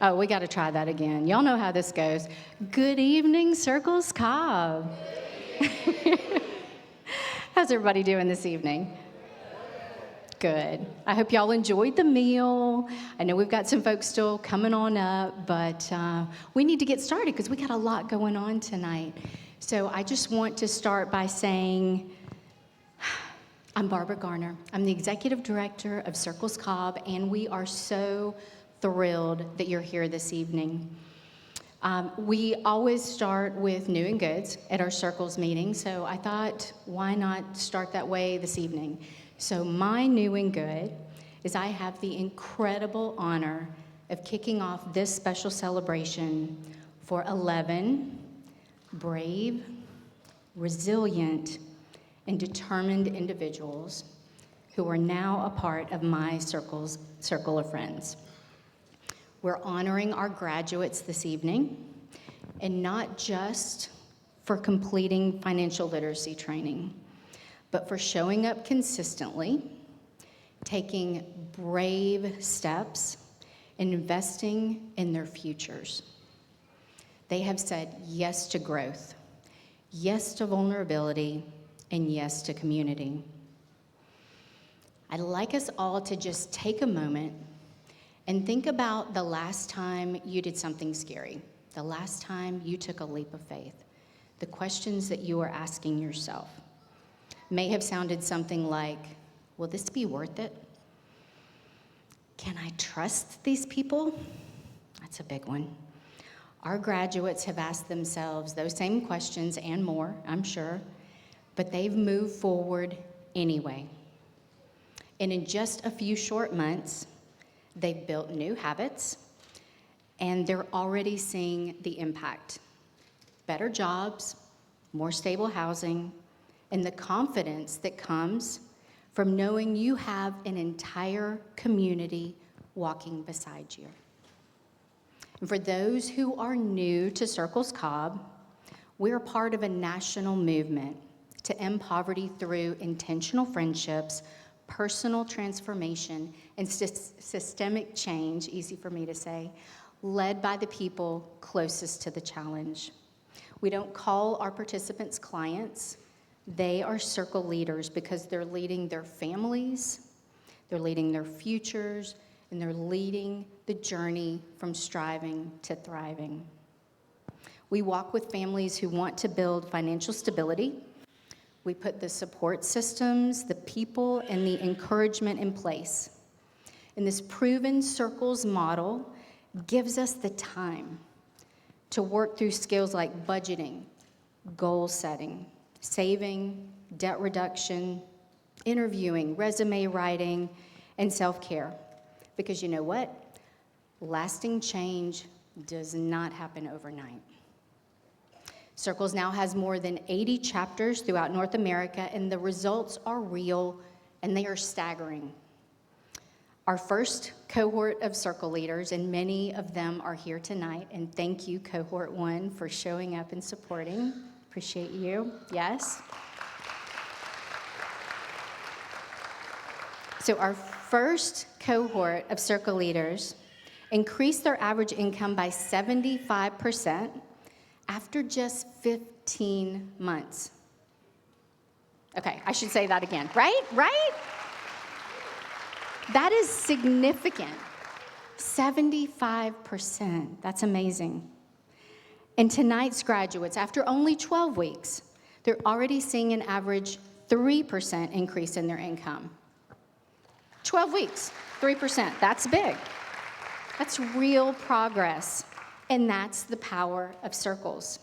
Oh, we got to try that again. Y'all know how this goes. Good evening, Circles Cobb. How's everybody doing this evening? Good. I hope y'all enjoyed the meal. I know we've got some folks still coming on up, but we need to get started because we got a lot going on tonight. So I just want to start by saying, I'm Barbara Garner. I'm the Executive Director of Circles Cobb, and we are so thrilled that you're here this evening. We always start with new and goods at our Circles meeting, so I thought, why not start that way this evening? So my new and good is I have the incredible honor of kicking off this special celebration for 11 brave, resilient, and determined individuals who are now a part of my circle of friends. We're honoring our graduates this evening, and not just for completing financial literacy training, but for showing up consistently, taking brave steps, and investing in their futures. They have said yes to growth, yes to vulnerability, and yes to community. I'd like us all to just take a moment and think about the last time you did something scary, the last time you took a leap of faith. The questions that you were asking yourself may have sounded something like, will this be worth it? Can I trust these people? That's a big one. Our graduates have asked themselves those same questions and more, I'm sure, but they've moved forward anyway. And in just a few short months, they've built new habits, and they're already seeing the impact. Better jobs, more stable housing, and the confidence that comes from knowing you have an entire community walking beside you. And for those who are new to Circles Cobb, we're part of a national movement to end poverty through intentional friendships, personal transformation, and systemic change, easy for me to say, led by the people closest to the challenge. We don't call our participants clients. They are circle leaders because they're leading their families, they're leading their futures, and they're leading the journey from striving to thriving. We walk with families who want to build financial stability. We put the support systems, the people, and the encouragement in place. And this proven Circles model gives us the time to work through skills like budgeting, goal setting, saving, debt reduction, interviewing, resume writing, and self-care. Because you know what? Lasting change does not happen overnight. Circles now has more than 80 chapters throughout North America, and the results are real, and they are staggering. Our first cohort of circle leaders, and many of them are here tonight, and thank you, Cohort 1, for showing up and supporting. Appreciate you. Yes. So our first cohort of circle leaders increased their average income by 75% after just 15 months. Okay, I should say that again, right? That is significant. 75%, that's amazing. And tonight's graduates, after only 12 weeks, they're already seeing an average 3% increase in their income. 12 weeks, 3%, that's big. That's real progress, and that's the power of circles.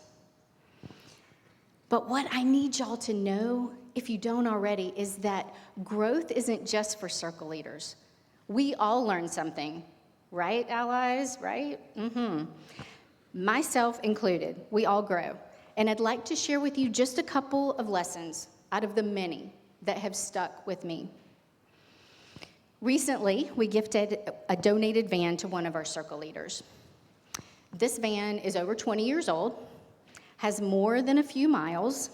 But what I need y'all to know, if you don't already, is that growth isn't just for circle leaders. We all learn something, right, allies, right? Myself included, we all grow. And I'd like to share with you just a couple of lessons out of the many that have stuck with me. Recently, we gifted a donated van to one of our circle leaders. This van is over 20 years old, has more than a few miles,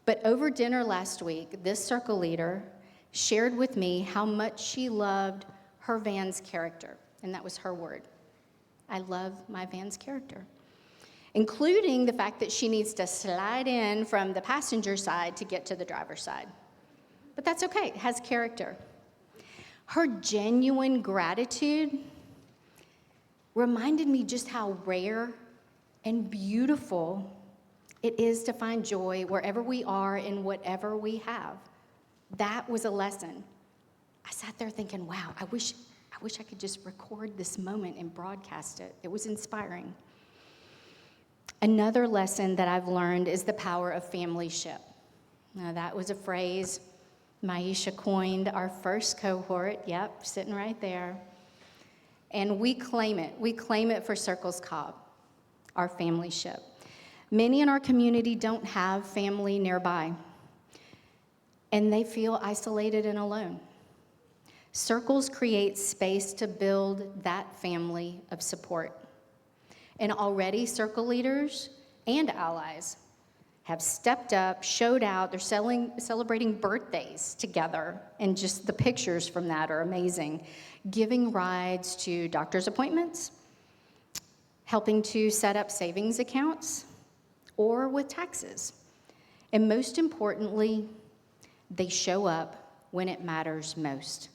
but over dinner last week, this circle leader shared with me how much she loved her van's character, and that was her word. I love my van's character, including the fact that she needs to slide in from the passenger side to get to the driver's side. But that's okay, it has character. Her genuine gratitude reminded me just how rare and beautiful it is to find joy wherever we are in whatever we have. That was a lesson. I sat there thinking, wow, I wish I could just record this moment and broadcast it. It was inspiring. Another lesson that I've learned is the power of familyship. Now, that was a phrase Maisha coined our first cohort. Yep, sitting right there. And we claim it. We claim it for Circles Cobb, our familyship. Many in our community don't have family nearby, and they feel isolated and alone. Circles create space to build that family of support. And already circle leaders and allies have stepped up, showed out. They're celebrating birthdays together, and just the pictures from that are amazing. Giving rides to doctor's appointments, helping to set up savings accounts, or with taxes. And most importantly, they show up when it matters most.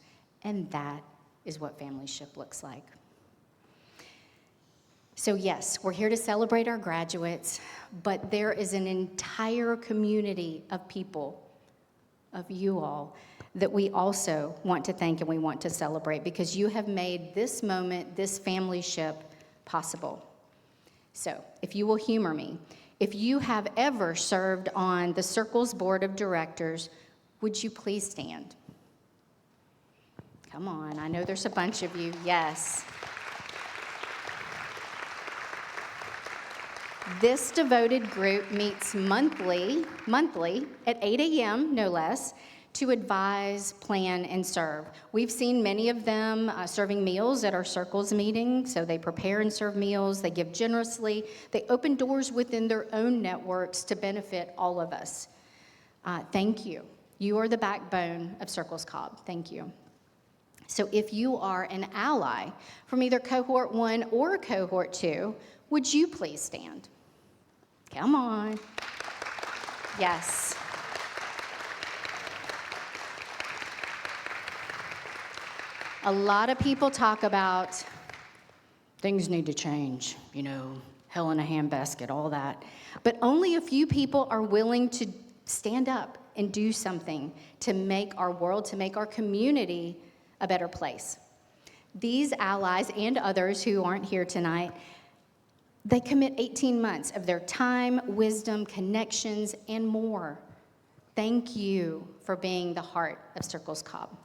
And that is what familyship looks like. So yes, we're here to celebrate our graduates, but there is an entire community of people, of you all, that we also want to thank and we want to celebrate, because you have made this moment, this familyship, possible. So if you will humor me, if you have ever served on the Circles Board of Directors, would you please stand? Come on, I know there's a bunch of you, yes. This devoted group meets monthly at 8 a.m., no less, to advise, plan, and serve. We've seen many of them serving meals at our Circles meeting, so they prepare and serve meals, they give generously, they open doors within their own networks to benefit all of us. Thank you. You are the backbone of Circles Cobb. Thank you. So if you are an ally from either Cohort 1 or Cohort 2, would you please stand? Come on. Yes. A lot of people talk about things need to change, hell in a handbasket, all that. But only a few people are willing to stand up and do something to make our world, to make our community a better place. These allies and others who aren't here tonight, they commit 18 months of their time, wisdom, connections, and more. Thank you for being the heart of Circles Cobb.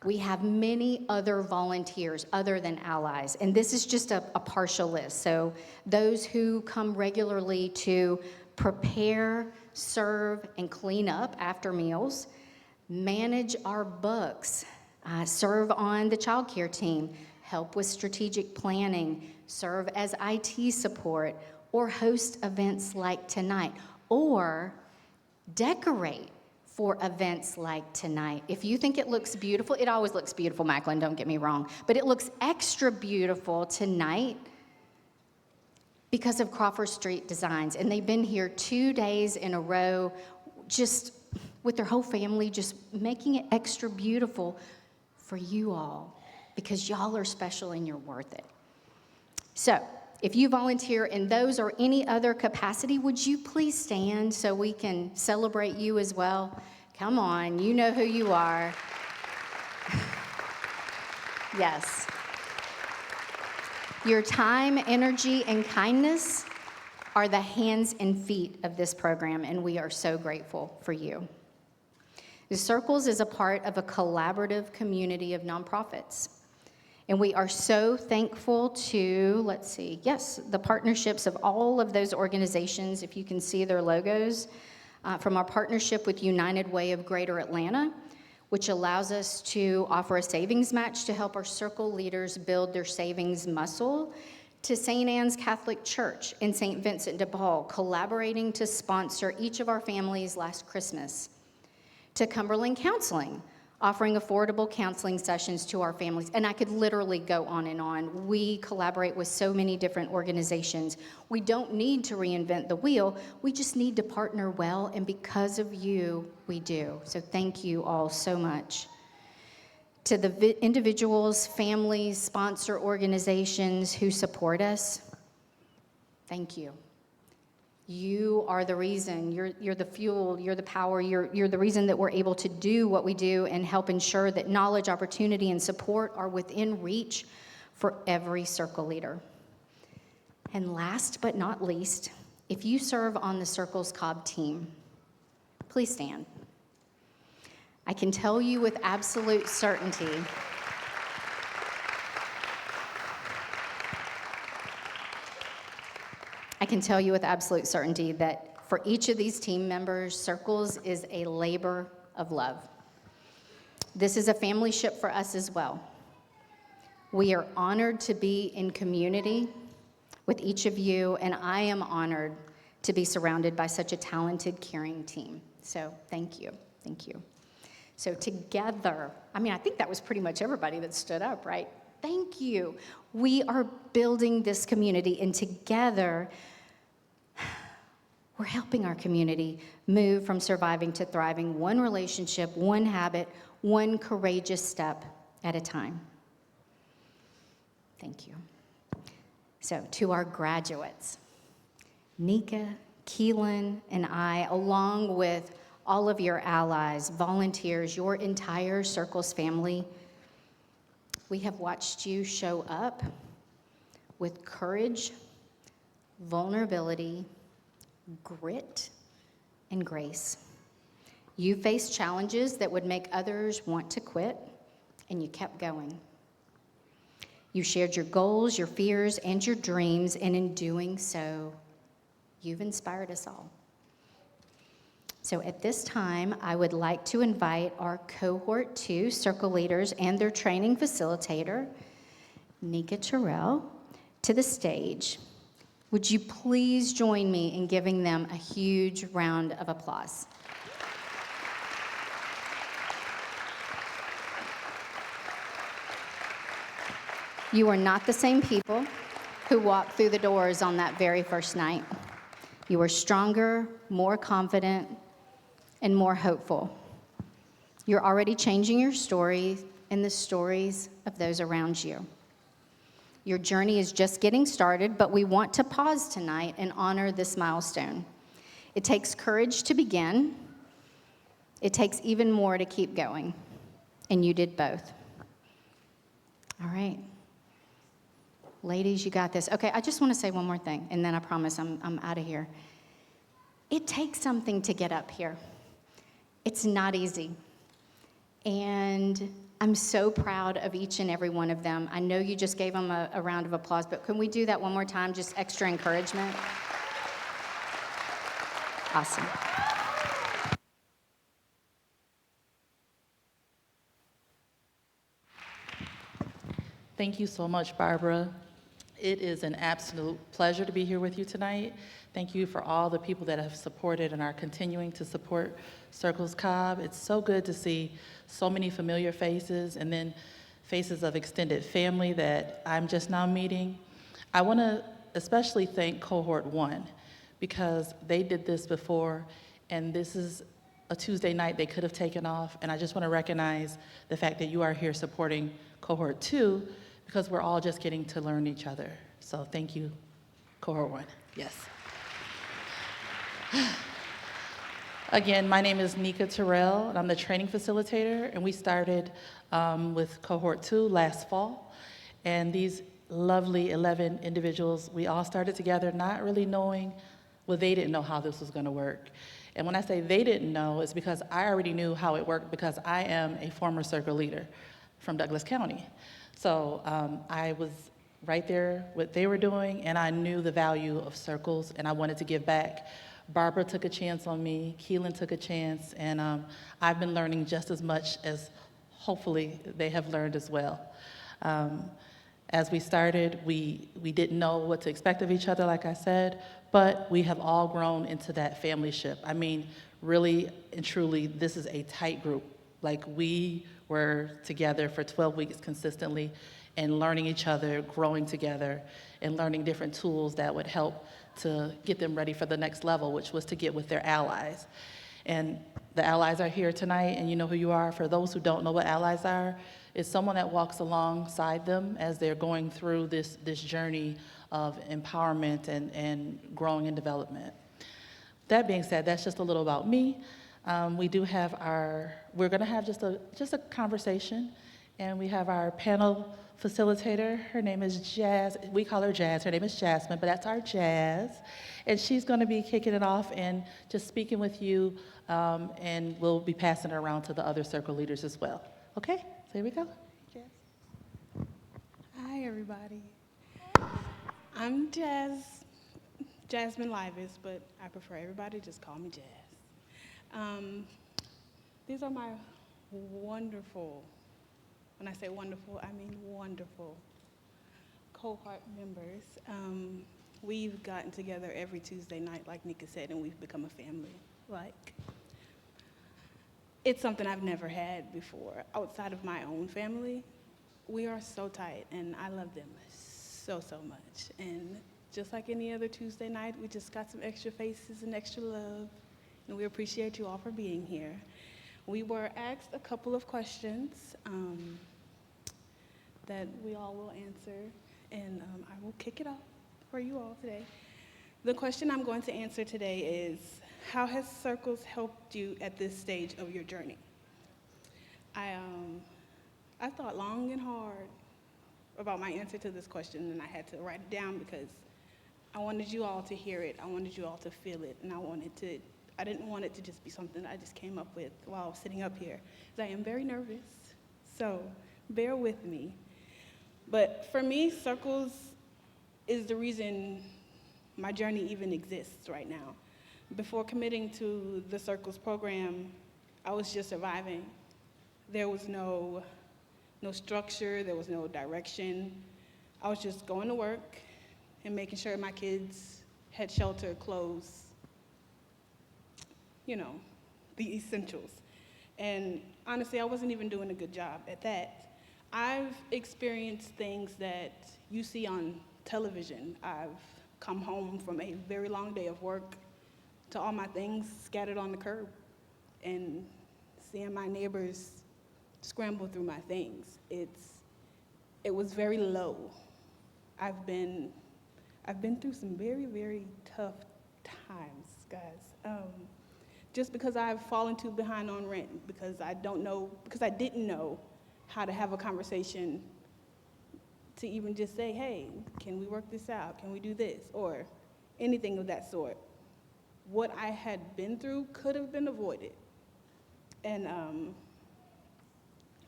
We have many other volunteers other than allies, and this is just a partial list. So those who come regularly to prepare, serve, and clean up after meals, manage our books, serve on the child care team, help with strategic planning, serve as IT support, or host events like tonight, or decorate for events like tonight. If you think it looks beautiful, it always looks beautiful, Macklin, don't get me wrong, but it looks extra beautiful tonight because of Crawford Street Designs, and they've been here 2 days in a row, just with their whole family, just making it extra beautiful for you all, because y'all are special and you're worth it. So, if you volunteer in those or any other capacity, would you please stand so we can celebrate you as well? Come on, you know who you are. Yes. Your time, energy, and kindness are the hands and feet of this program, and we are so grateful for you. The Circles is a part of a collaborative community of nonprofits. And we are so thankful to, the partnerships of all of those organizations, if you can see their logos, from our partnership with United Way of Greater Atlanta, which allows us to offer a savings match to help our circle leaders build their savings muscle, to St. Anne's Catholic Church in St. Vincent de Paul, collaborating to sponsor each of our families last Christmas, to Cumberland Counseling, offering affordable counseling sessions to our families. And I could literally go on and on. We collaborate with so many different organizations. We don't need to reinvent the wheel. We just need to partner well, and because of you, we do. So thank you all so much. To the individuals, families, sponsor organizations who support us, thank you. You are the reason, you're the fuel, you're the power, you're the reason that we're able to do what we do and help ensure that knowledge, opportunity, and support are within reach for every circle leader. And last but not least, if you serve on the Circles Cobb team, please stand. I can tell you with absolute certainty that for each of these team members, Circles is a labor of love. This is a family ship for us as well. We are honored to be in community with each of you, and I am honored to be surrounded by such a talented, caring team. So thank you. Thank you. So together, I think that was pretty much everybody that stood up, right? Thank you. We are building this community, and together, we're helping our community move from surviving to thriving, one relationship, one habit, one courageous step at a time. Thank you. So to our graduates, Nika, Keelan, and I, along with all of your allies, volunteers, your entire Circles family, we have watched you show up with courage, vulnerability, grit, and grace. You faced challenges that would make others want to quit, and you kept going. You shared your goals, your fears, and your dreams, and in doing so, you've inspired us all. So at this time, I would like to invite our Cohort 2 Circle leaders and their training facilitator, Nika Terrell, to the stage. Would you please join me in giving them a huge round of applause? You are not the same people who walked through the doors on that very first night. You are stronger, more confident, and more hopeful. You're already changing your story and the stories of those around you. Your journey is just getting started, but we want to pause tonight and honor this milestone. It takes courage to begin. It takes even more to keep going. And you did both. All right. Ladies, you got this. Okay, I just want to say one more thing, and then I promise I'm out of here. It takes something to get up here. It's not easy. And I'm so proud of each and every one of them. I know you just gave them a round of applause, but can we do that one more time? Just extra encouragement. Awesome. Thank you so much, Barbara. It is an absolute pleasure to be here with you tonight. Thank you for all the people that have supported and are continuing to support Circles Cobb. It's so good to see so many familiar faces and then faces of extended family that I'm just now meeting. I want to especially thank Cohort 1 because they did this before, and this is a Tuesday night they could have taken off, and I just want to recognize the fact that you are here supporting Cohort 2 because we're all just getting to learn each other. So thank you, Cohort 1. Yes. Again, my name is Nika Terrell, and I'm the training facilitator, and we started with Cohort 2 last fall. And these lovely 11 individuals, we all started together not really knowing, well, they didn't know how this was going to work. And when I say they didn't know, it's because I already knew how it worked because I am a former circle leader from Douglas County. So I was right there, what they were doing, and I knew the value of circles, and I wanted to give back. Barbara took a chance on me, Keelan took a chance, and I've been learning just as much as hopefully they have learned as well. As we started, we didn't know what to expect of each other, like I said, but we have all grown into that family ship. I mean, really and truly, this is a tight group. Like we were together for 12 weeks consistently and learning each other, growing together, and learning different tools that would help to get them ready for the next level, which was to get with their allies. And the allies are here tonight, and you know who you are. For those who don't know what allies are, it's someone that walks alongside them as they're going through this journey of empowerment and growing and development. That being said, that's just a little about me. We do have we're gonna have just a conversation, and we have our panel facilitator. Her name is Jazz. We call her Jazz. Her name is Jasmine, but that's our Jazz. And she's gonna be kicking it off and just speaking with you, and we'll be passing it around to the other circle leaders as well. Okay, so here we go. Jazz. Hi, everybody. I'm Jasmine Livis, but I prefer everybody to just call me Jazz. These are my wonderful, when I say wonderful, I mean wonderful cohort members. We've gotten together every Tuesday night, like Nika said, and we've become a family. Like, it's something I've never had before outside of my own family. We are so tight, and I love them so much. And just like any other Tuesday night, we just got some extra faces and extra love, and we appreciate you all for being here. We were asked a couple of questions that we all will answer, and I will kick it off for you all today. The question I'm going to answer today is, how has Circles helped you at this stage of your journey? I thought long and hard about my answer to this question, and I had to write it down because I wanted you all to hear it. I wanted you all to feel it, and I didn't want it to just be something I just came up with while I was sitting up here. 'Cause I am very nervous, so bear with me. But for me, Circles is the reason my journey even exists right now. Before committing to the Circles program, I was just surviving. There was no structure, there was no direction. I was just going to work and making sure my kids had shelter, clothes, you know, the essentials. And honestly, I wasn't even doing a good job at that. I've experienced things that you see on television. I've come home from a very long day of work to all my things scattered on the curb and seeing my neighbors scramble through my things. It was very low. I've been through some very, very tough times, guys. Just because I've fallen too behind on rent, because I didn't know how to have a conversation to even just say, hey, can we work this out? Can we do this? Or anything of that sort. What I had been through could have been avoided. And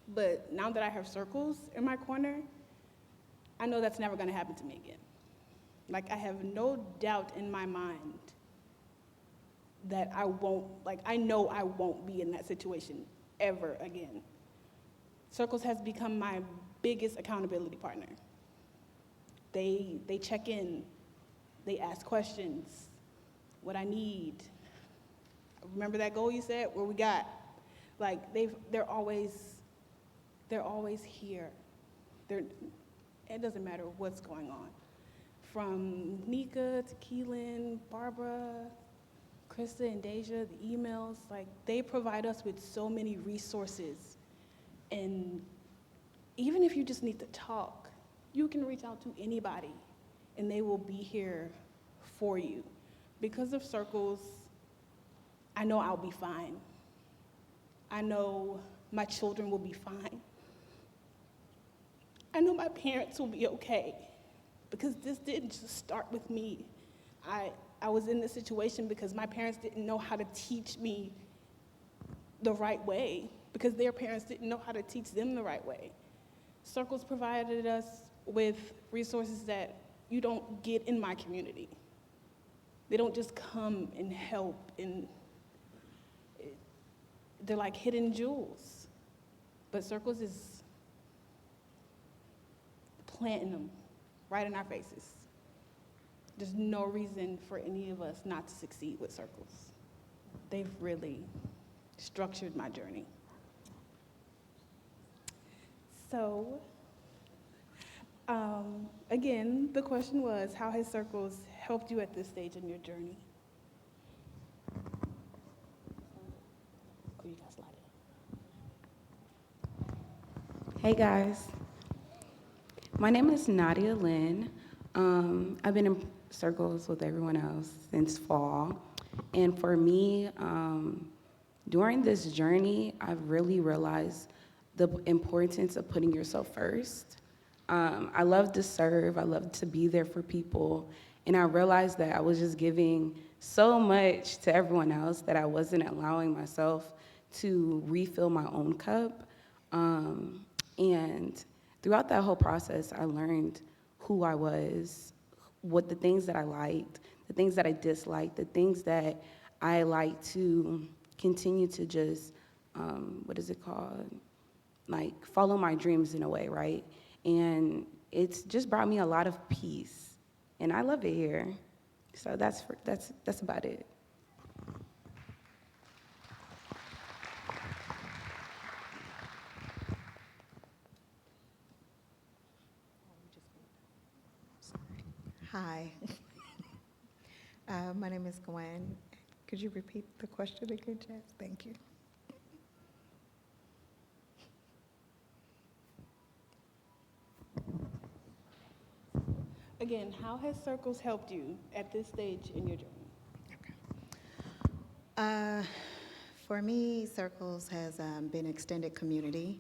but now that I have Circles in my corner, I know that's never gonna happen to me again. Like, I have no doubt in my mind that I know I won't be in that situation ever again. Circles has become my biggest accountability partner. They check in, they ask questions, what I need. Remember that goal you said, where we got? Like, they're always here. It doesn't matter what's going on. From Nika to Keelan, Barbara, Krista and Deja, the emails, like, they provide us with so many resources. And even if you just need to talk, you can reach out to anybody and they will be here for you. Because of Circles, I know I'll be fine. I know my children will be fine. I know my parents will be okay, because this didn't just start with me. I was in this situation because my parents didn't know how to teach me the right way, because their parents didn't know how to teach them the right way. Circles provided us with resources that you don't get in my community. They don't just come and help, and they're like hidden jewels. But Circles is planting them right in our faces. There's no reason for any of us not to succeed with Circles. They've really structured my journey. So, again, the question was, how has circles helped you at this stage in your journey? Oh, you got slide it. Hey guys, my name is Nadia Lynn. I've been in circles with everyone else since fall. And for me, during this journey, I've really realized the importance of putting yourself first. I love to serve, I love to be there for people. And I realized that I was just giving so much to everyone else that I wasn't allowing myself to refill my own cup. And throughout that whole process, I learned who I was, what the things that I liked, the things that I disliked, the things that I like to continue to just, what is it called? Like follow my dreams in a way, right? And it's just brought me a lot of peace, and I love it here. So that's about it. Hi. My name is Gwen. Could you repeat the question again, Jazz? Thank you. Again, how has circles helped you at this stage in your journey? For me, Circles has been extended community.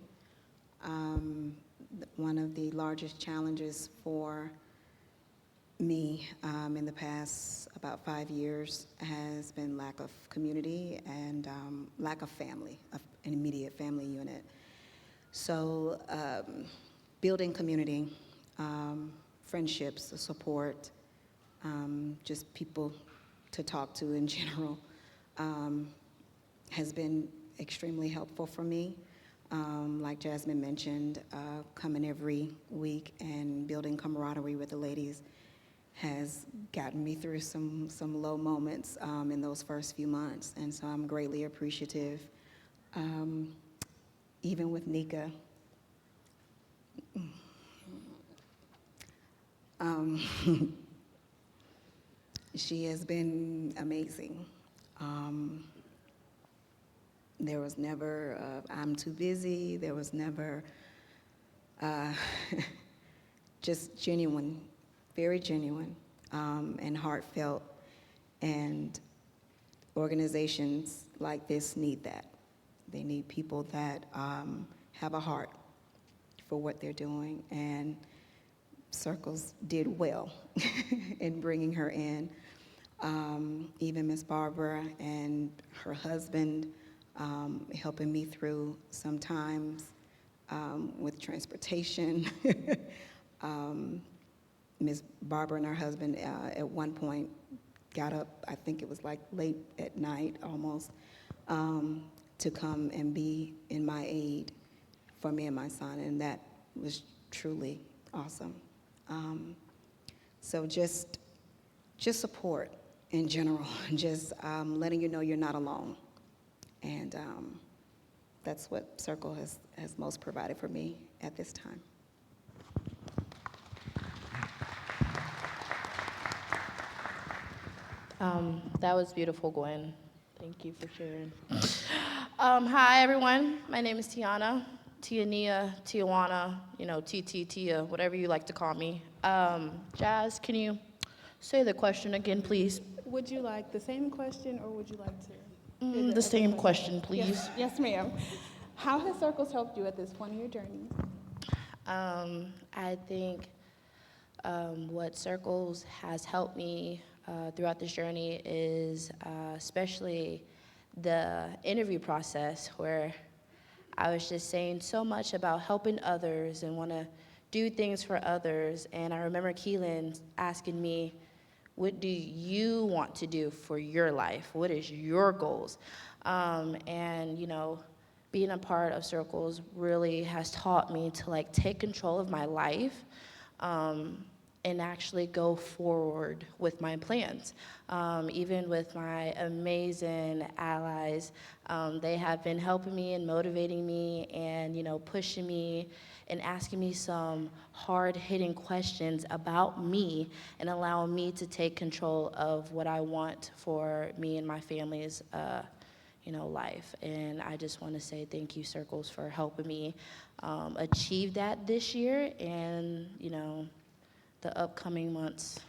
One of the largest challenges for me in the past about 5 years has been lack of community and lack of family, of an immediate family unit. So building community, friendships, support, just people to talk to in general has been extremely helpful for me. Like Jasmine mentioned, coming every week and building camaraderie with the ladies has gotten me through some low moments in those first few months, and so I'm greatly appreciative. Even with Nika, she has been amazing. There was never, I'm too busy. There was never, just genuine, very genuine, and heartfelt. And organizations like this need that. They need people that have a heart for what they're doing. And Circles did well in bringing her in. Even Miss Barbara and her husband helping me through sometimes with transportation. Miss Barbara and her husband at one point got up, I think it was like late at night almost, to come and be in my aid for me and my son, and that was truly awesome. So just support in general, just letting you know you're not alone. And that's what Circle has most provided for me at this time. That was beautiful, Gwen. Thank you for sharing. Hi, everyone. My name is Tiana, Tiania, Tijuana, TT, Tia, whatever you like to call me. Jazz, can you say the question again, please? Would you like the same question, or would you like to? The same question, please. Yes, ma'am. How has Circles helped you at this point in your journey? I think what Circles has helped me throughout this journey is especially the interview process, where I was just saying so much about helping others and want to do things for others. And I remember Keelan asking me, what do you want to do for your life? What is your goals? And being a part of Circles really has taught me to take control of my life, and actually go forward with my plans. Even with my amazing allies, they have been helping me and motivating me and, pushing me and asking me some hard-hitting questions about me and allowing me to take control of what I want for me and my family's life. And I just want to say thank you, Circles, for helping me achieve that this year and, the upcoming months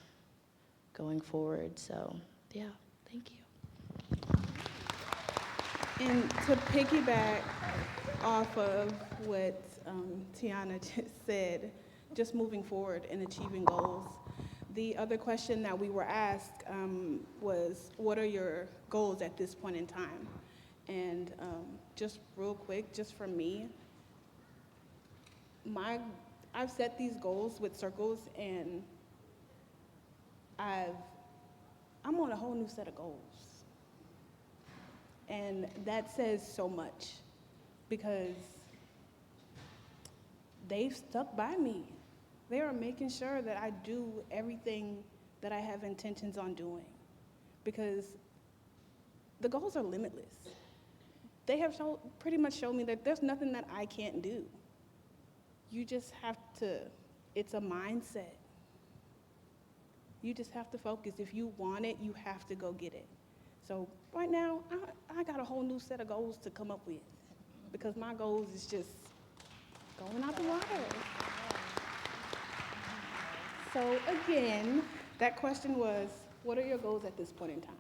going forward. So, yeah, thank you. And to piggyback off of what Tiana just said, just moving forward and achieving goals, the other question that we were asked was, what are your goals at this point in time? And just real quick, just for me, I've set these goals with Circles, and I'm on a whole new set of goals. And that says so much because they've stuck by me. They are making sure that I do everything that I have intentions on doing because the goals are limitless. They have pretty much shown me that there's nothing that I can't do. You just have to, it's a mindset. You just have to focus. If you want it, you have to go get it. So right now, I got a whole new set of goals to come up with because my goals is just going out the water. So again, that question was, what are your goals at this point in time?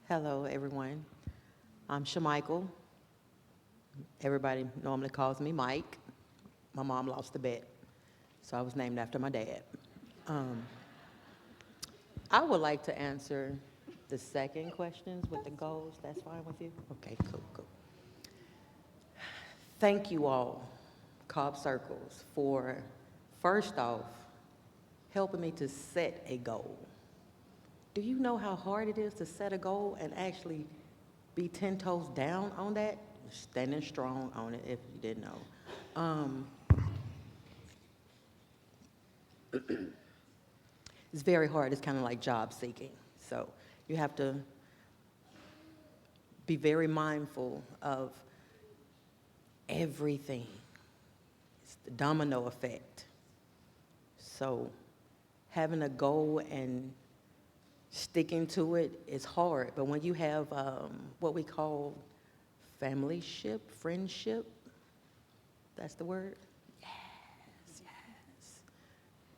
Hello, everyone. I'm Shamichael. Everybody normally calls me Mike. My mom lost the bet, so I was named after my dad. I would like to answer the second questions with the goals. That's fine with you? Okay, cool. Thank you all, Cobb Circles, for, first off, helping me to set a goal. Do you know how hard it is to set a goal and actually be 10 toes down on that? Standing strong on it, if you didn't know. It's very hard. It's kind of like job seeking. So you have to be very mindful of everything. It's the domino effect. So having a goal and sticking to it is hard, but when you have what we call friendship, that's the word? Yes.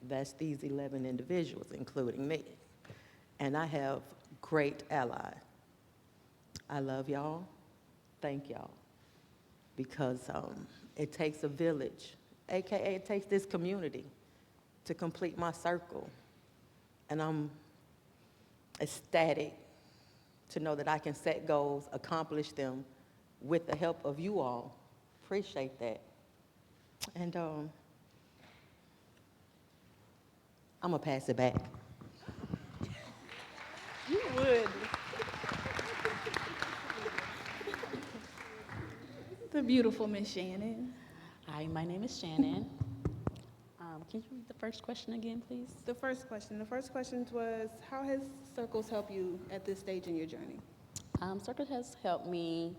That's these 11 individuals, including me. And I have great ally. I love y'all. Thank y'all. Because it takes a village, AKA it takes this community to complete my circle. And I'm ecstatic to know that I can set goals, accomplish them with the help of you all. Appreciate that. And I'm gonna pass it back. You would. The beautiful Miss Shannon. Hi, my name is Shannon. Can you read the first question again, please? The first question was, how has Circles helped you at this stage in your journey? Circles has helped me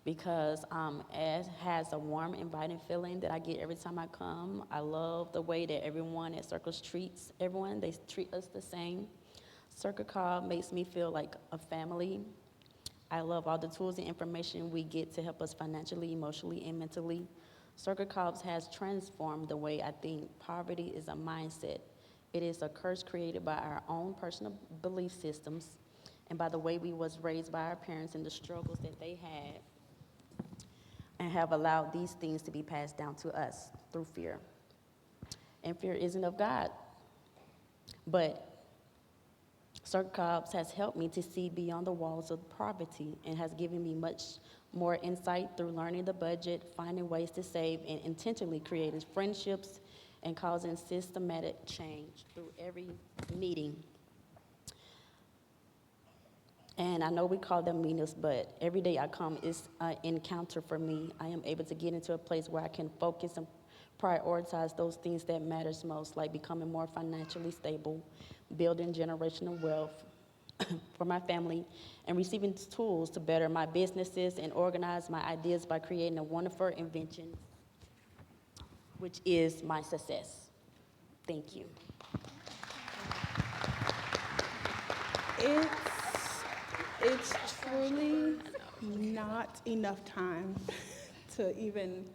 because it has a warm, inviting feeling that I get every time I come. I love the way that everyone at Circles treats everyone. They treat us the same. Circle Cobb makes me feel like a family. I love all the tools and information we get to help us financially, emotionally, and mentally. Circle Cobbs has transformed the way I think. Poverty is a mindset. It is a curse created by our own personal belief systems and by the way we was raised by our parents and the struggles that they had and have allowed these things to be passed down to us through fear. And fear isn't of God. But Circle Cobbs has helped me to see beyond the walls of poverty and has given me much more insight through learning the budget, finding ways to save, and intentionally creating friendships and causing systematic change through every meeting. And I know we call them meetings, but every day I come is an encounter for me. I am able to get into a place where I can focus and prioritize those things that matters most, like becoming more financially stable, building generational wealth for my family, and receiving tools to better my businesses and organize my ideas by creating a wonderful invention, which is my success. Thank you. It's truly not enough time to even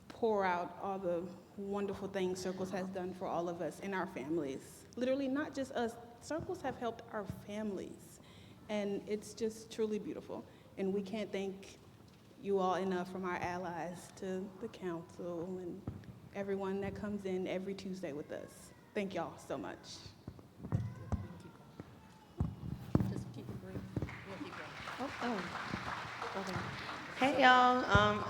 pour out all the wonderful things Circles has done for all of us and our families. Literally, not just us. Circles have helped our families, and it's just truly beautiful. And we can't thank you all enough, from our allies to the council and everyone that comes in every Tuesday with us. Thank y'all so much. Hey y'all,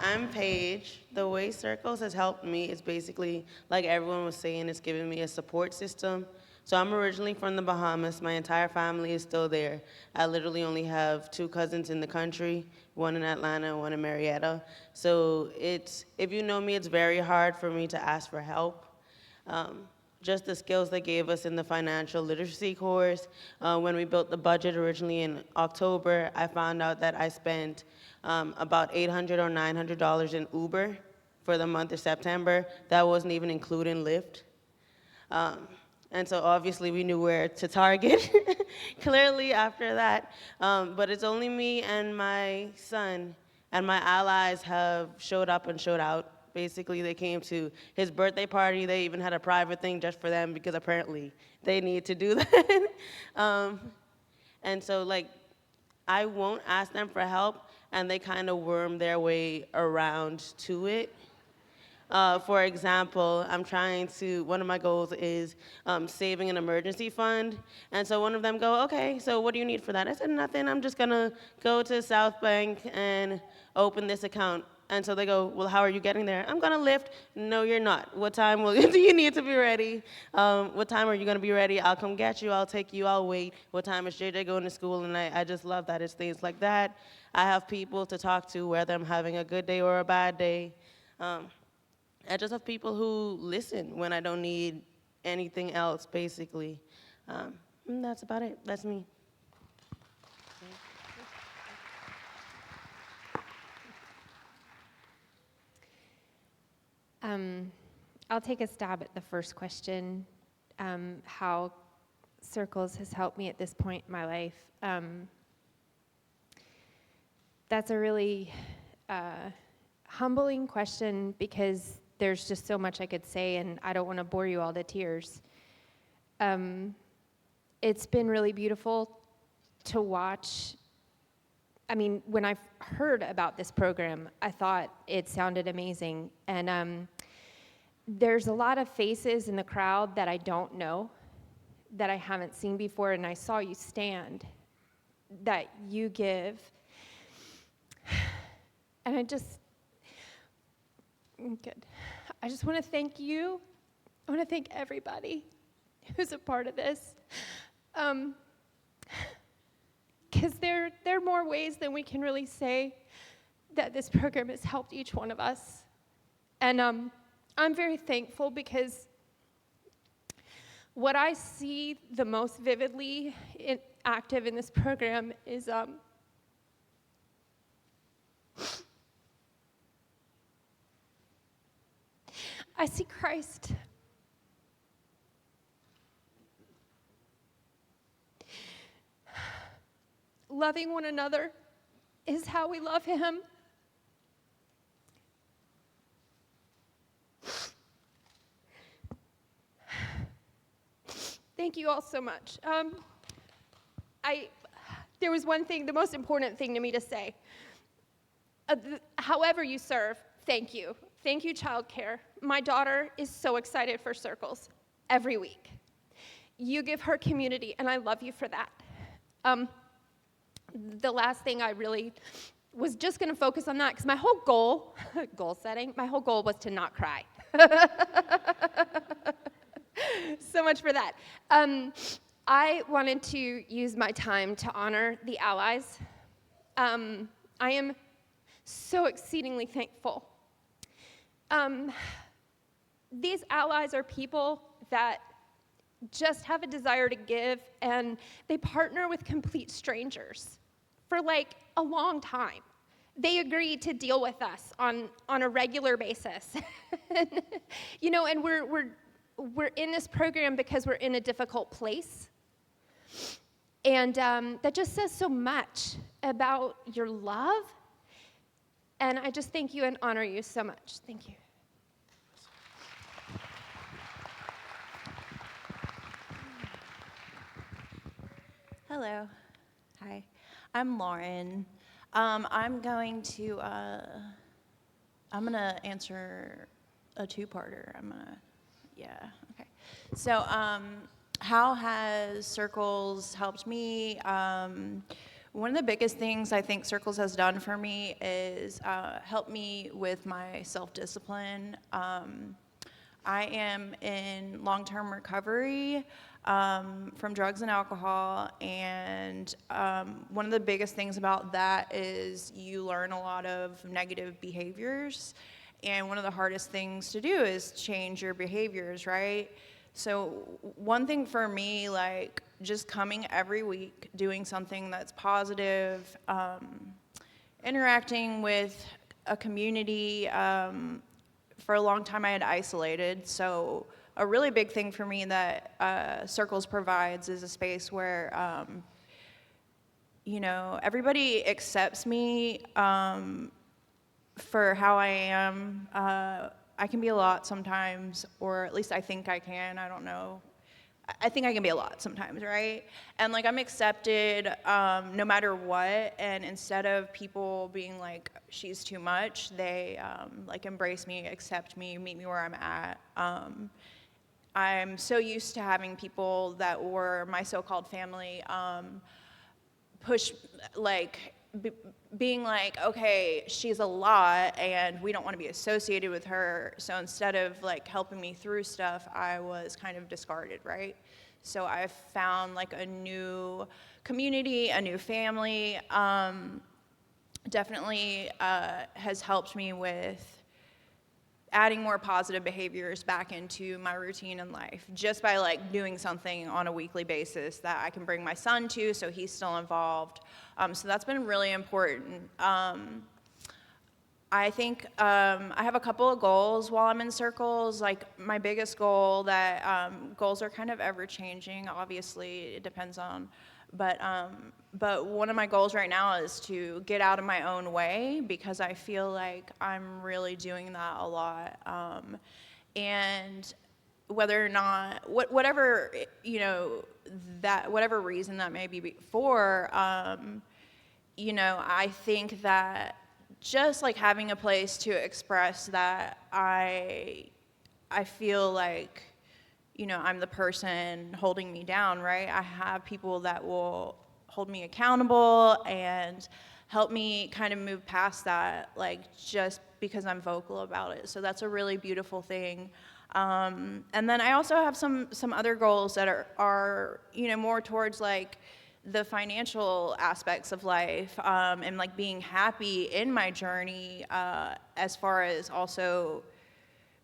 I'm Paige. The way Circles has helped me is basically, like everyone was saying, it's given me a support system. So I'm originally from the Bahamas. My entire family is still there. I literally only have 2 cousins in the country, one in Atlanta, one in Marietta. So if you know me, it's very hard for me to ask for help. Just the skills they gave us in the financial literacy course. When we built the budget originally in October, I found out that I spent about $800 or $900 in Uber for the month of September. That wasn't even including Lyft. And so obviously we knew where to target, clearly after that. But it's only me and my son, and my allies have showed up and showed out. Basically, they came to his birthday party. They even had a private thing just for them because apparently they need to do that. And so, like, I won't ask them for help, and they kind of worm their way around to it. For example, one of my goals is saving an emergency fund. And so one of them go, okay, so what do you need for that? I said, nothing, I'm just gonna go to South Bank and open this account. And so they go, well, how are you getting there? I'm gonna Lyft. No, you're not. What time do you need to be ready? What time are you gonna be ready? I'll come get you, I'll take you, I'll wait. What time is JJ going to school? And I just love that it's things like that. I have people to talk to, whether I'm having a good day or a bad day. I just have people who listen when I don't need anything else, basically. And that's about it. That's me. I'll take a stab at the first question, how Circles has helped me at this point in my life. That's a really humbling question because there's just so much I could say, and I don't want to bore you all to tears. It's been really beautiful to watch. I mean, when I heard about this program, I thought it sounded amazing. And there's a lot of faces in the crowd that I don't know, that I haven't seen before, and I saw you stand, that you give. And I just want to thank you. I want to thank everybody who's a part of this. Because there are more ways than we can really say that this program has helped each one of us. And I'm very thankful because what I see the most vividly active in this program is I see Christ. Loving one another is how we love him. Thank you all so much. There was one thing, the most important thing to me to say. However you serve, thank you. Thank you, childcare. My daughter is so excited for Circles every week. You give her community, and I love you for that. The last thing I really was just going to focus on that because my whole goal was to not cry. So much for that. I wanted to use my time to honor the allies. I am so exceedingly thankful. These allies are people that just have a desire to give, and they partner with complete strangers for like a long time. They agree to deal with us on a regular basis. You know, and we're in this program because we're in a difficult place. And that just says so much about your love. And I just thank you and honor you so much. Thank you. Hello. Hi. I'm Lauren. I'm going to answer a two-parter. Okay. So, how has Circles helped me? One of the biggest things I think Circles has done for me is help me with my self-discipline. I am in long-term recovery from drugs and alcohol, and one of the biggest things about that is you learn a lot of negative behaviors, and one of the hardest things to do is change your behaviors, right? So one thing for me, like just coming every week, doing something that's positive, interacting with a community. For a long time I had isolated, so a really big thing for me that Circles provides is a space where, you know, everybody accepts me for how I am. I can be a lot sometimes, or at least I think I can, I don't know. I think I can be a lot sometimes, right? And like I'm accepted no matter what, and instead of people being like, she's too much, they like embrace me, accept me, meet me where I'm at. I'm so used to having people that were my so-called family push, like, being like, okay, she's a lot and we don't want to be associated with her. So instead of like helping me through stuff, I was kind of discarded, right? So I've found like a new community, a new family. Definitely has helped me with adding more positive behaviors back into my routine in life, just by like doing something on a weekly basis that I can bring my son to, so he's still involved. So that's been really important. I think I have a couple of goals while I'm in Circles. Like my biggest goal, that goals are kind of ever changing, obviously, it depends on, but one of my goals right now is to get out of my own way, because I feel like I'm really doing that a lot. And whether or not, whatever, you know, that, whatever reason that may be for, you know, I think that just like having a place to express that I feel like, you know, I'm the person holding me down, right? I have people that will hold me accountable and help me kind of move past that, like just because I'm vocal about it. So that's a really beautiful thing. And then I also have some other goals that are you know, more towards like the financial aspects of life, and like being happy in my journey, as far as also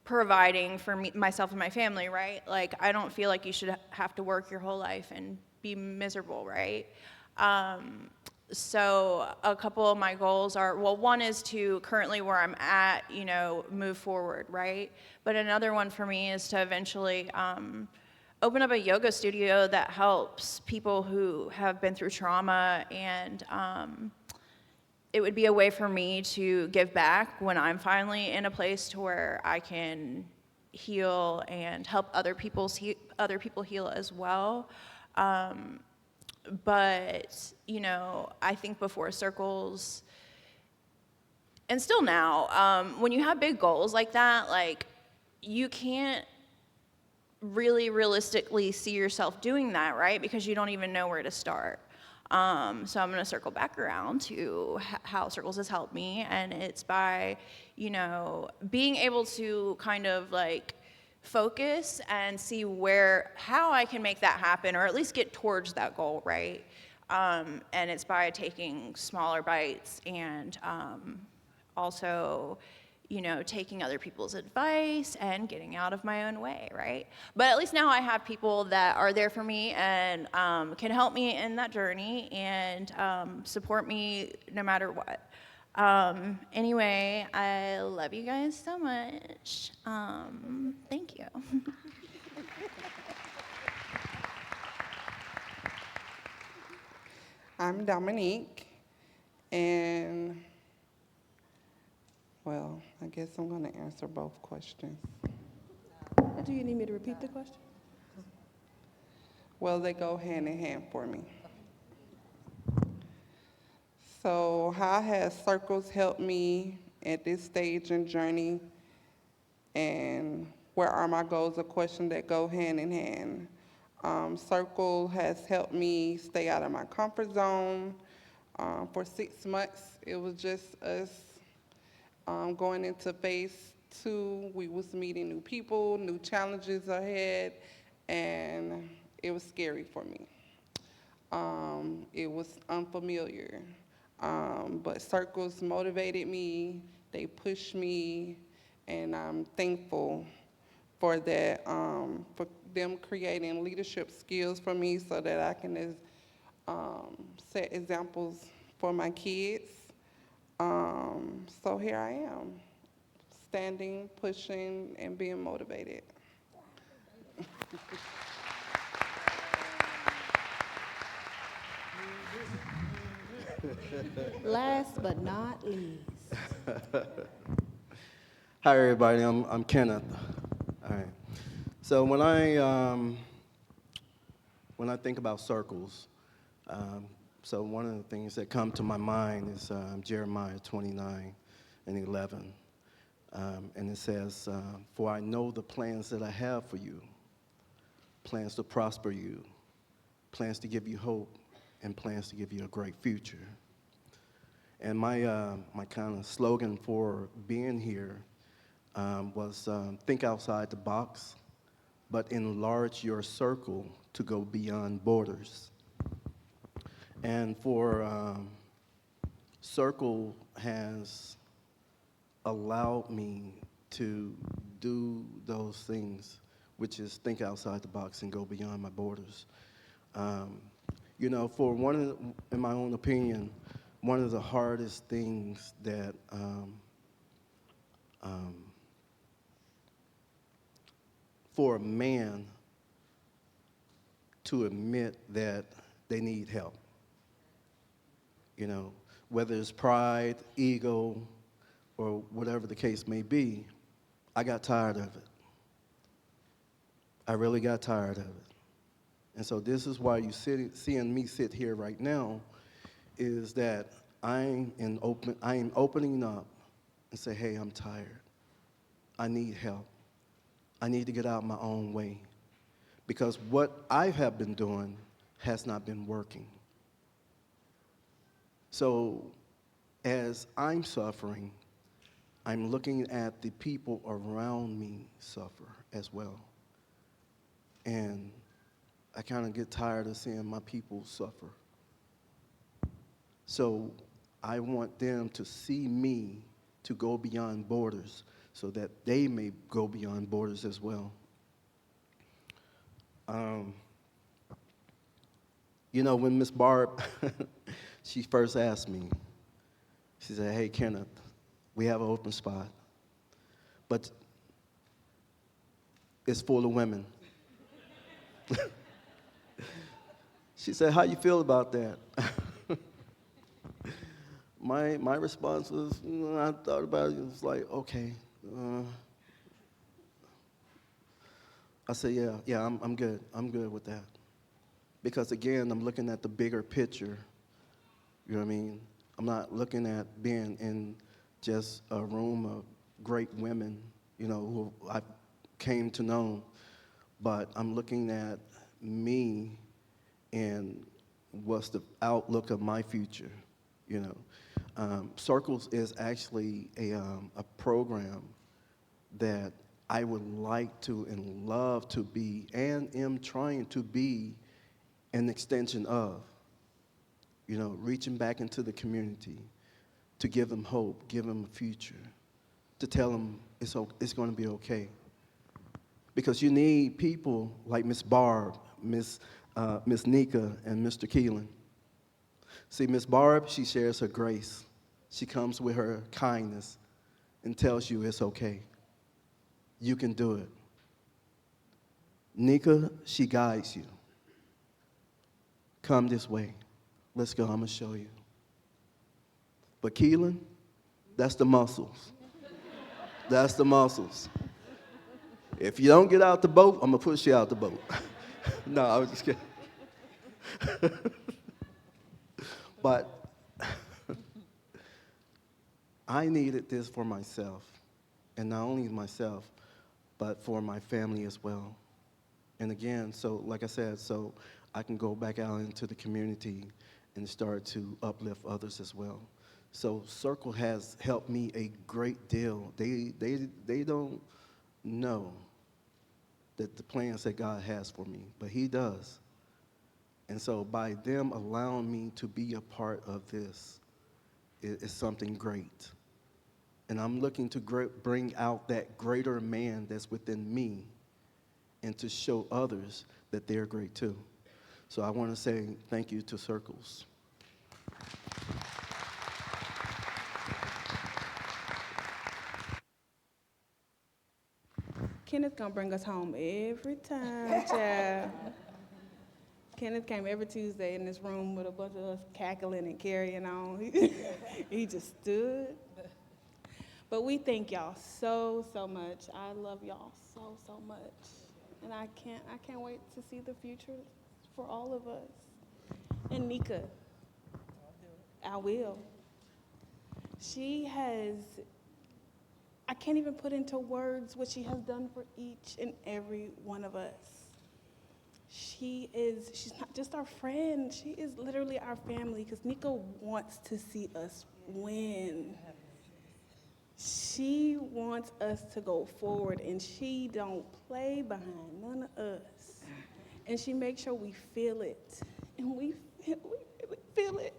providing for me, myself and my family, right? Like I don't feel like you should have to work your whole life and be miserable, right? So a couple of my goals are, well, one is to currently where I'm at, you know, move forward, right? But another one for me is to eventually open up a yoga studio that helps people who have been through trauma, and it would be a way for me to give back when I'm finally in a place to where I can heal and help other people heal as well. But, you know, I think before Circles, and still now, when you have big goals like that, like, you can't really realistically see yourself doing that, right? Because you don't even know where to start. So I'm gonna circle back around to how Circles has helped me, and it's by, you know, being able to kind of like focus and see how I can make that happen, or at least get towards that goal, right? And it's by taking smaller bites and also, taking other people's advice and getting out of my own way, right? But at least now I have people that are there for me and can help me in that journey and support me no matter what. Anyway, I love you guys so much. Thank you. I'm Dominique, and well, I guess I'm going to answer both questions. Do you need me to repeat the question? Well, they go hand in hand for me. So, how has circles helped me at this stage and journey? And where are my goals? A question that go hand in hand. Circle has helped me stay out of my comfort zone. For 6 months, it was just us going into phase 2. We was meeting new people, new challenges ahead, and it was scary for me. It was unfamiliar. But circles motivated me, they pushed me, and I'm thankful for that, for them creating leadership skills for me so that I can set examples for my kids. So here I am, standing, pushing, and being motivated. Last but not least. Hi, everybody. I'm Kenneth. All right. So when I think about circles, so one of the things that come to my mind is Jeremiah 29:11, and it says, "For I know the plans that I have for you, plans to prosper you, plans to give you hope, and plans to give you a great future." And my kind of slogan for being here was think outside the box, but enlarge your circle to go beyond borders. And for Circle has allowed me to do those things, which is think outside the box and go beyond my borders. In my own opinion, one of the hardest things that for a man to admit that they need help, whether it's pride, ego, or whatever the case may be, I got tired of it. I really got tired of it. And so this is why you seeing me sit here right now, is that I am opening up and say, hey, I'm tired. I need help. I need to get out of my own way. Because what I have been doing has not been working. So as I'm suffering, I'm looking at the people around me suffer as well. And I kind of get tired of seeing my people suffer. So I want them to see me to go beyond borders so that they may go beyond borders as well. When Miss Barb, she first asked me, she said, hey, Kenneth, we have an open spot, but it's full of women. She said, how you feel about that? My response was, I thought about it, it was like, okay. I said, yeah, I'm good. I'm good with that. Because again, I'm looking at the bigger picture, you know what I mean? I'm not looking at being in just a room of great women, who I came to know, but I'm looking at me and what's the outlook of my future, Circles is actually a program that I would like to and love to be and am trying to be an extension of, reaching back into the community to give them hope, give them a future, to tell them it's going to be okay. Because you need people like Miss Barb, Miss Nika, and Mr. Keelan. See, Miss Barb, she shares her grace. She comes with her kindness and tells you it's okay. You can do it. Nika, she guides you. Come this way. Let's go, I'm going to show you. But Keelan, that's the muscles. That's the muscles. If you don't get out the boat, I'm going to push you out the boat. No, I was just kidding. But I needed this for myself, and not only myself, but for my family as well. And again, so like I said, so I can go back out into the community and start to uplift others as well. So Circle has helped me a great deal. They don't know that the plans that God has for me, but He does. And so by them allowing me to be a part of this is something great. And I'm looking to bring out that greater man that's within me and to show others that they're great too. So I want to say thank you to Circles. Kenneth gonna bring us home every time, child. Kenneth came every Tuesday in this room with a bunch of us cackling and carrying on. He just stood. But we thank y'all so, so much. I love y'all so, so much. And I can't wait to see the future for all of us. And Nika, I will. She has, I can't even put into words what she has done for each and every one of us. She's not just our friend, she is literally our family, because Nika wants to see us win. She wants us to go forward, and she don't play behind none of us. And she makes sure we feel it, and we really feel it.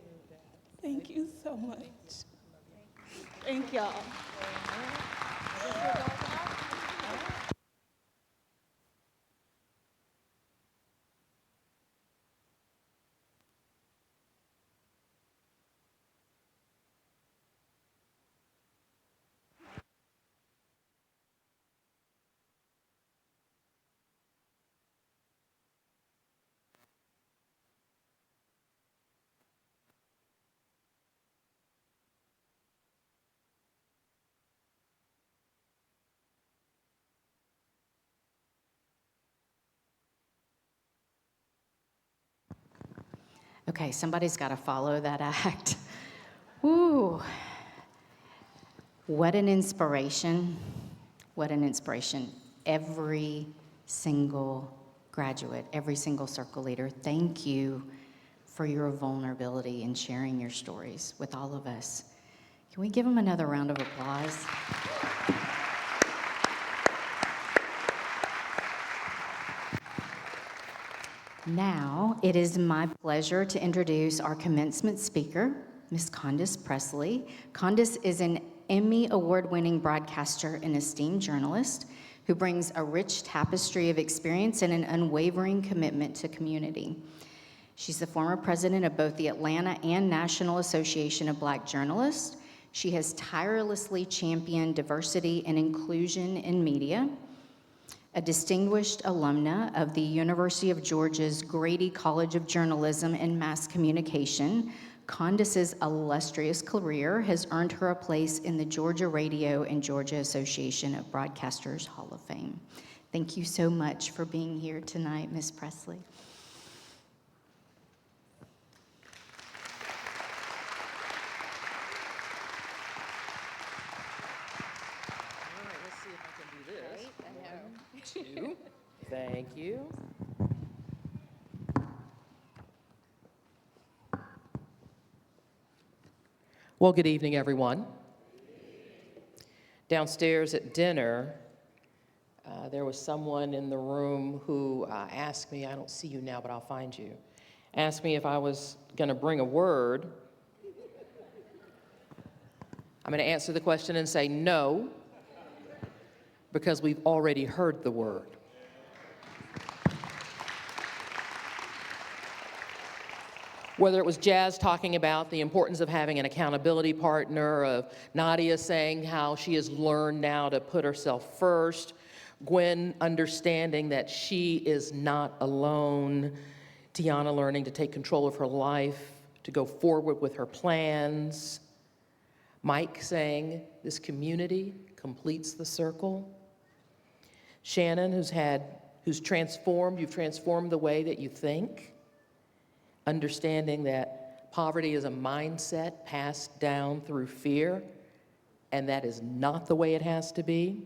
Thank you so much. Thank y'all. Okay, somebody's got to follow that act. Ooh, what an inspiration. What an inspiration. Every single graduate, every single circle leader, thank you for your vulnerability and sharing your stories with all of us. Can we give them another round of applause? Now, it is my pleasure to introduce our commencement speaker, Ms. Candace Presley. Candace is an Emmy award-winning broadcaster and esteemed journalist who brings a rich tapestry of experience and an unwavering commitment to community. She's the former president of both the Atlanta and National Association of Black Journalists. She has tirelessly championed diversity and inclusion in media. A distinguished alumna of the University of Georgia's Grady College of Journalism and Mass Communication, Candace's illustrious career has earned her a place in the Georgia Radio and Georgia Association of Broadcasters Hall of Fame. Thank you so much for being here tonight, Ms. Presley. Two. Thank you. Well, good evening, everyone. Downstairs at dinner, There was someone in the room who asked me, I don't see you now, but I'll find you, asked me if I was going to bring a word. I'm going to answer the question and say no, because we've already heard the word. Whether it was Jazz talking about the importance of having an accountability partner, of Nadia saying how she has learned now to put herself first, Gwen understanding that she is not alone, Tiana learning to take control of her life, to go forward with her plans, Mike saying this community completes the circle, Shannon you've transformed the way that you think, understanding that poverty is a mindset passed down through fear, and that is not the way it has to be.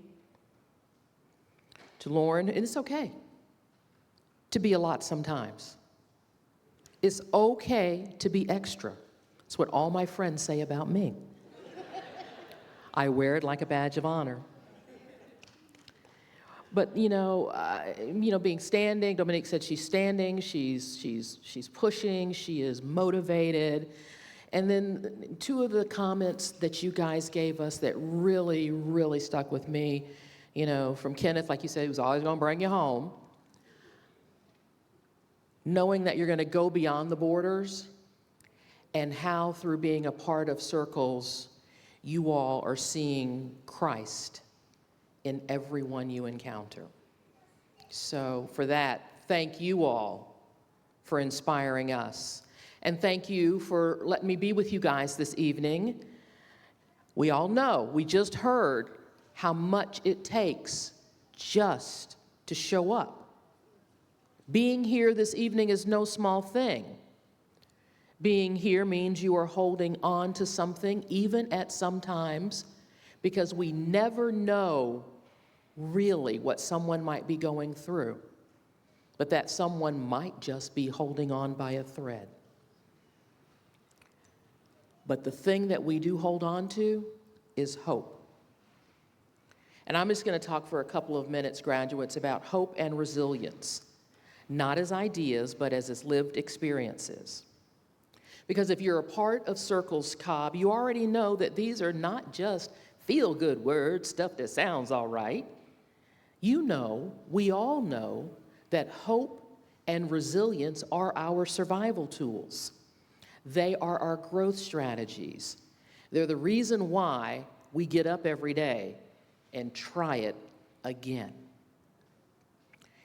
To Lauren, and it's okay to be a lot sometimes. It's okay to be extra. It's what all my friends say about me. I wear it like a badge of honor. But being standing, Dominique said she's standing, she's pushing, she is motivated. And then two of the comments that you guys gave us that really, really stuck with me, from Kenneth, like you said, he was always gonna bring you home. Knowing that you're gonna go beyond the borders, and how through being a part of circles, you all are seeing Christ in everyone you encounter. So for that, thank you all for inspiring us. And thank you for letting me be with you guys this evening. We all know, we just heard how much it takes just to show up. Being here this evening is no small thing. Being here means you are holding on to something, even at some times, because we never know really what someone might be going through, but that someone might just be holding on by a thread. But the thing that we do hold on to is hope. And I'm just going to talk for a couple of minutes, graduates, about hope and resilience, not as ideas, but as its lived experiences. Because if you're a part of Circles Cobb, you already know that these are not just feel-good words, stuff that sounds all right. We all know that hope and resilience are our survival tools. They are our growth strategies. They're the reason why we get up every day and try it again.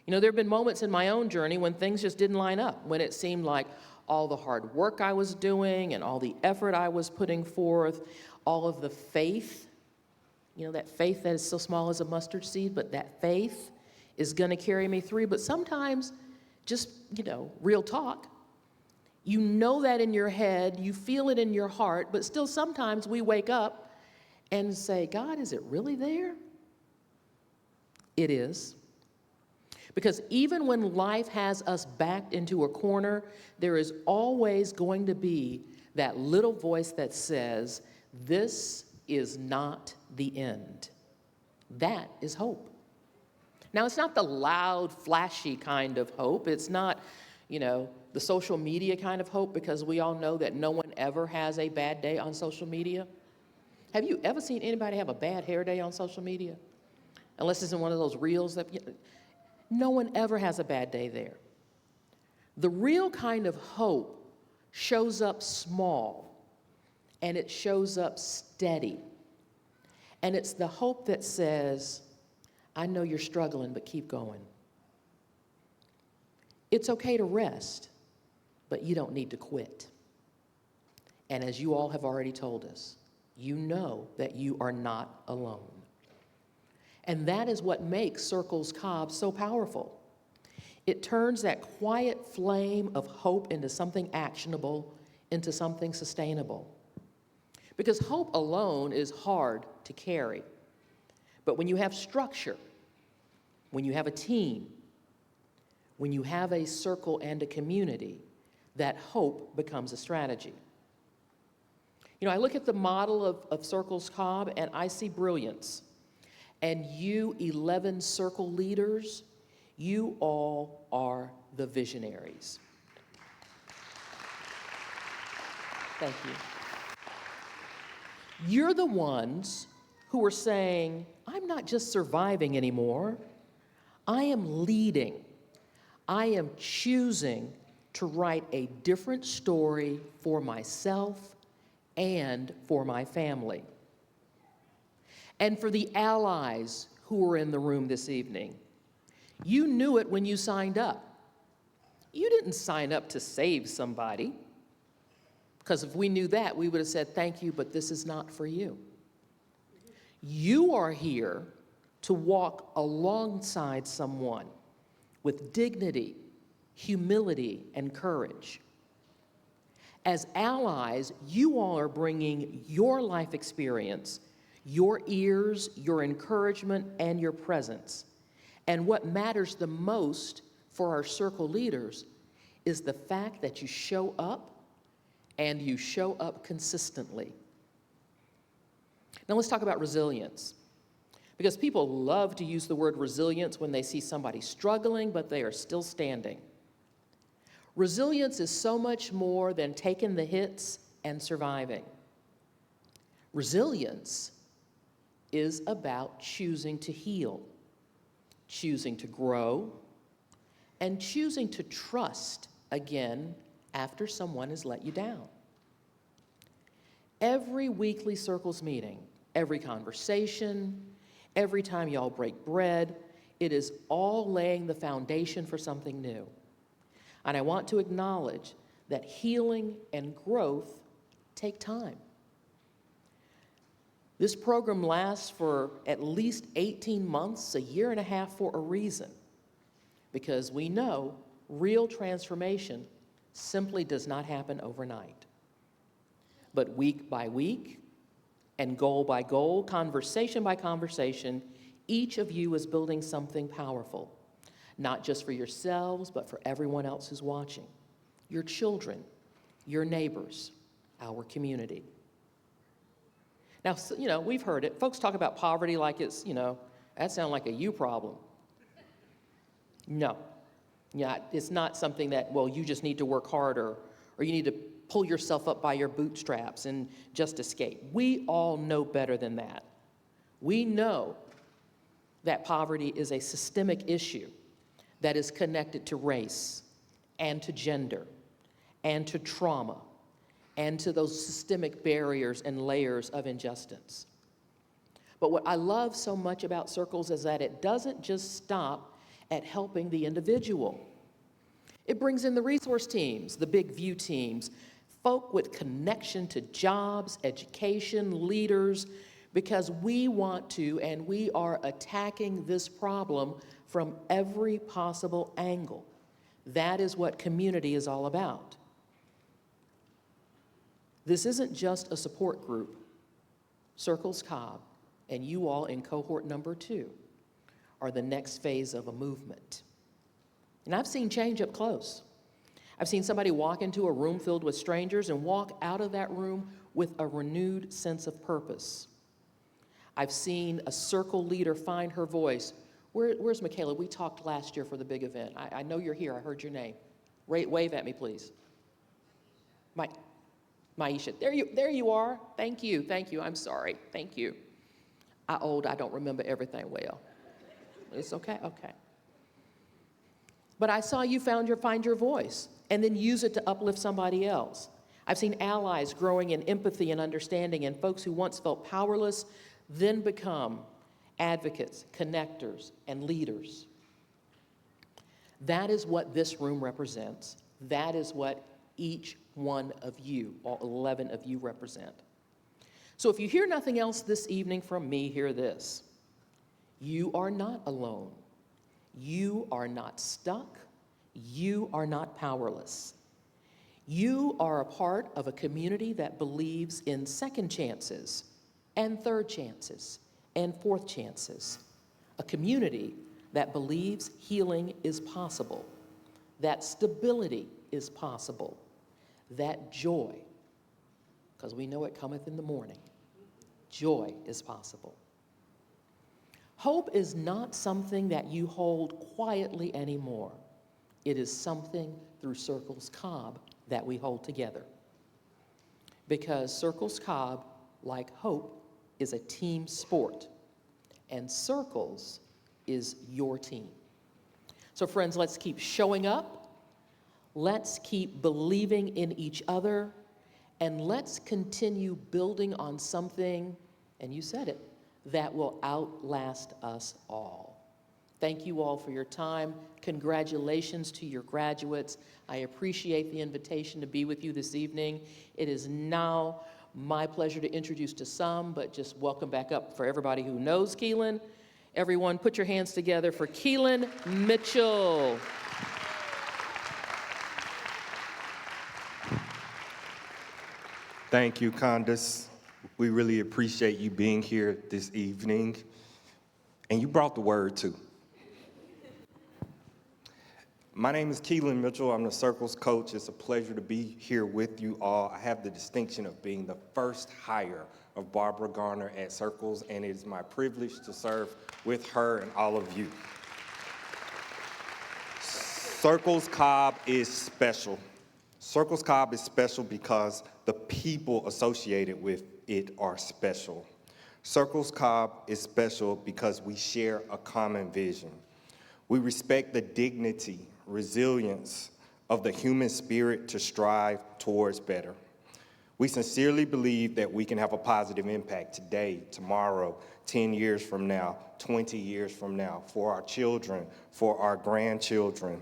There have been moments in my own journey when things just didn't line up, when it seemed like all the hard work I was doing and all the effort I was putting forth, all of the faith, that faith that is so small as a mustard seed, but that faith is going to carry me through. But sometimes, just, real talk, that in your head, you feel it in your heart, but still sometimes we wake up and say, God, is it really there? It is. Because even when life has us backed into a corner, there is always going to be that little voice that says, this is not the end. That is hope. Now, it's not the loud, flashy kind of hope. It's not, the social media kind of hope, because we all know that no one ever has a bad day on social media. Have you ever seen anybody have a bad hair day on social media? Unless it's in one of those reels that, no one ever has a bad day there. The real kind of hope shows up small, and it shows up steady. And it's the hope that says, I know you're struggling, but keep going. It's okay to rest, but you don't need to quit. And as you all have already told us, you know that you are not alone. And that is what makes Circles Cobb so powerful. It turns that quiet flame of hope into something actionable, into something sustainable. Because hope alone is hard to carry. But when you have structure, when you have a team, when you have a circle and a community, that hope becomes a strategy. I look at the model of Circles Cobb and I see brilliance. And you 11 circle leaders, you all are the visionaries. Thank you. You're the ones who are saying, I'm not just surviving anymore. I am leading. I am choosing to write a different story for myself and for my family. And for the allies who are in the room this evening, you knew it when you signed up. You didn't sign up to save somebody, because if we knew that, we would have said, thank you, but this is not for you. You are here to walk alongside someone with dignity, humility, and courage. As allies, you all are bringing your life experience, your ears, your encouragement, and your presence. And what matters the most for our circle leaders is the fact that you show up and you show up consistently. Now let's talk about resilience. Because people love to use the word resilience when they see somebody struggling, but they are still standing. Resilience is so much more than taking the hits and surviving. Resilience is about choosing to heal, choosing to grow, and choosing to trust again after someone has let you down. Every weekly circles meeting, every conversation, every time y'all break bread, it is all laying the foundation for something new. And I want to acknowledge that healing and growth take time. This program lasts for at least 18 months, a year and a half for a reason, because we know real transformation simply does not happen overnight. But week by week, and goal by goal, conversation by conversation, each of you is building something powerful, not just for yourselves, but for everyone else who's watching, your children, your neighbors, our community. Now, we've heard it. Folks talk about poverty like it's, that sounds like a you problem. No. Yeah, it's not something that, well, you just need to work harder, or you need to pull yourself up by your bootstraps and just escape. We all know better than that. We know that poverty is a systemic issue that is connected to race and to gender and to trauma and to those systemic barriers and layers of injustice. But what I love so much about Circles is that it doesn't just stop at helping the individual. It brings in the resource teams, the big view teams, folk with connection to jobs, education, leaders, because we want to and we are attacking this problem from every possible angle. That is what community is all about. This isn't just a support group. Circles Cobb and you all in cohort number 2 are the next phase of a movement. And I've seen change up close. I've seen somebody walk into a room filled with strangers and walk out of that room with a renewed sense of purpose. I've seen a circle leader find her voice. Where's Michaela? We talked last year for the big event. I know you're here. I heard your name. Wave at me, please. Maisha. There you are. Thank you. I'm sorry. Thank you. I don't remember everything well. It's okay. Okay. But I saw you find your voice and then use it to uplift somebody else. I've seen allies growing in empathy and understanding, and folks who once felt powerless then become advocates, connectors, and leaders. That is what this room represents. That is what each one of you, all 11 of you, represent. So if you hear nothing else this evening from me, hear this. You are not alone. You are not stuck. You are not powerless. You are a part of a community that believes in second chances and third chances and fourth chances. A community that believes healing is possible, that stability is possible, that joy, because we know it cometh in the morning, joy is possible. Hope is not something that you hold quietly anymore. It is something through Circles Cobb that we hold together. Because Circles Cobb, like hope, is a team sport, and Circles is your team. So friends, let's keep showing up, let's keep believing in each other, and let's continue building on something, and you said it, that will outlast us all. Thank you all for your time. Congratulations to your graduates. I appreciate the invitation to be with you this evening. It is now my pleasure to introduce to some, but just welcome back up for everybody who knows Keelan. Everyone, put your hands together for Keelan Mitchell. Thank you, Candace. We really appreciate you being here this evening. And you brought the word too. My name is Keelan Mitchell. I'm the Circles coach. It's a pleasure to be here with you all. I have the distinction of being the first hire of Barbara Garner at Circles, and it is my privilege to serve with her and all of you. Circles Cobb is special. Circles Cobb is special because the people associated with it are special. Circles Cobb is special because we share a common vision. We respect the dignity, resilience of the human spirit to strive towards better. We sincerely believe that we can have a positive impact today, tomorrow, 10 years from now, 20 years from now, for our children, for our grandchildren.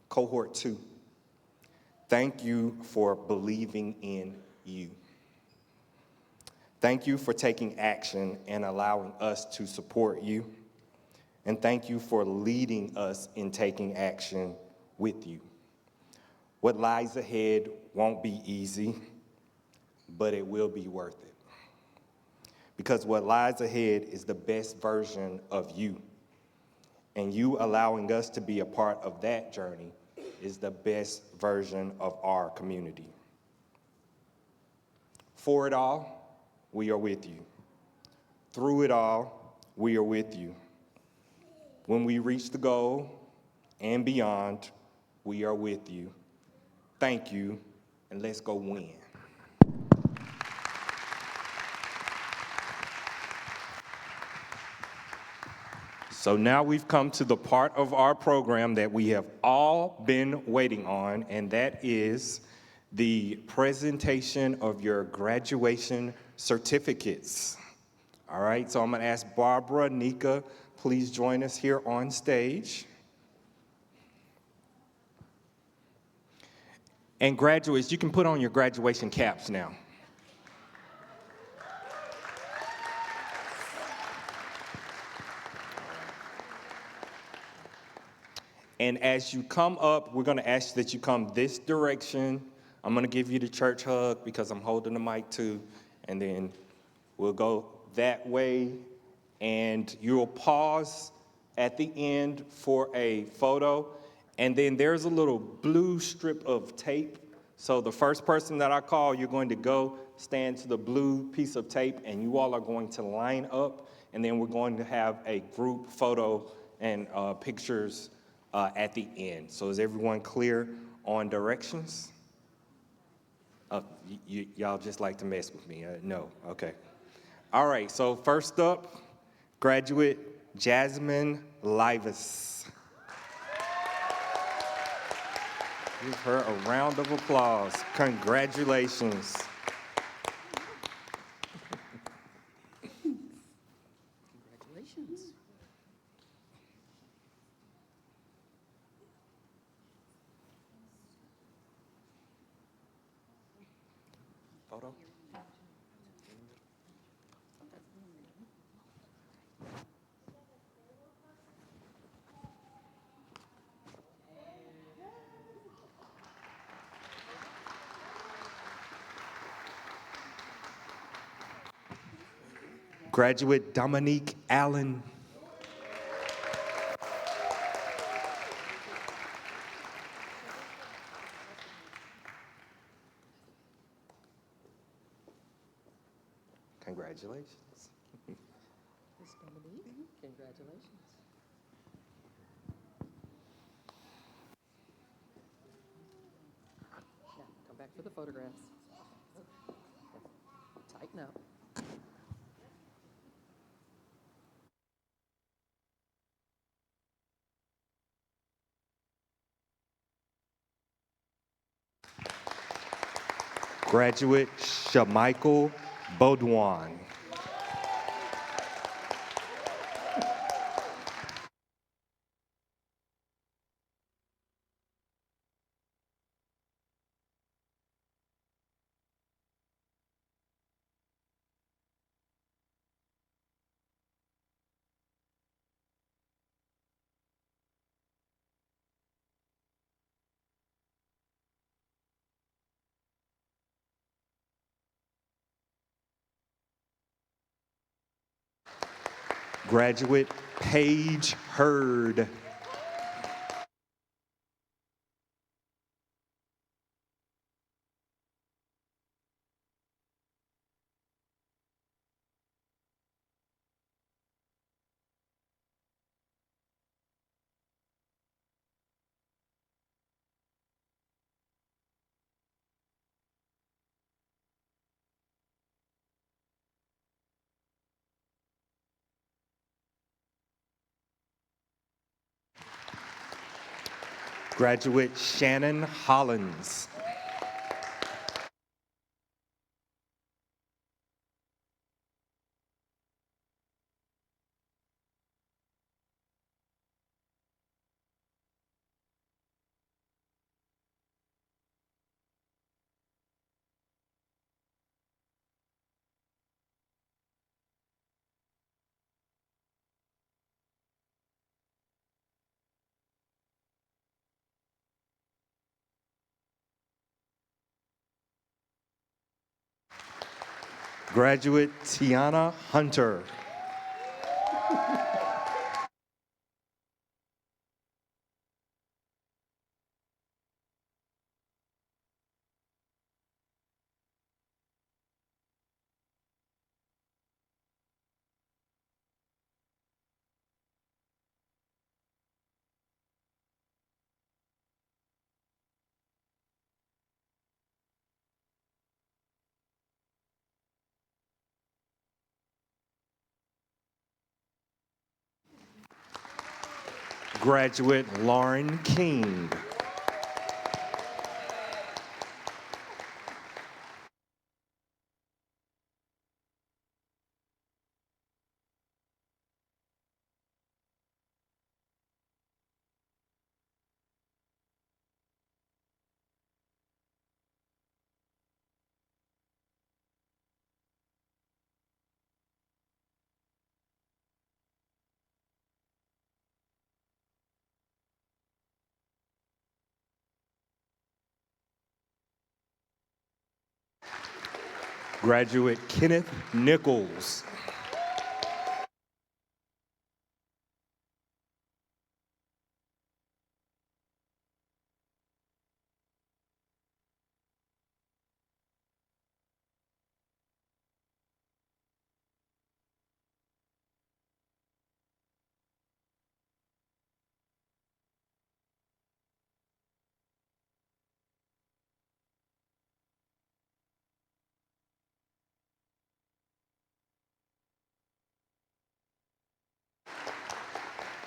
Cohort 2, thank you for believing in you. Thank you for taking action and allowing us to support you. And thank you for leading us in taking action with you. What lies ahead won't be easy, but it will be worth it. Because what lies ahead is the best version of you. And you allowing us to be a part of that journey is the best version of our community. For it all, we are with you. Through it all, we are with you. When we reach the goal and beyond, we are with you. Thank you, and let's go win. So now we've come to the part of our program that we have all been waiting on, and that is the presentation of your graduation certificates. All right, so I'm gonna ask Barbara, Nika, please join us here on stage. And graduates, you can put on your graduation caps now. And as you come up, we're gonna ask that you come this direction. I'm gonna give you the church hug because I'm holding the mic too. And then we'll go that way. And you'll pause at the end for a photo. And then there's a little blue strip of tape. So the first person that I call, you're going to go stand to the blue piece of tape, and you all are going to line up. And then we're going to have a group photo and pictures at the end. So is everyone clear on directions? Y'all just like to mess with me? No, okay. All right, so first up, graduate Jasmine Livas. Give her a round of applause. Congratulations. Congratulations. Photo? Graduate Dominique Allen. Congratulations. Miss Dominique. Congratulations. Now, come back for the photographs. Tighten up. Graduate Shamichael Baudouin. Graduate Paige Hurd. Graduate Shannon Hollins. Graduate Tiana Hunter. Graduate Lauren King. Graduate Kenneth Nichols.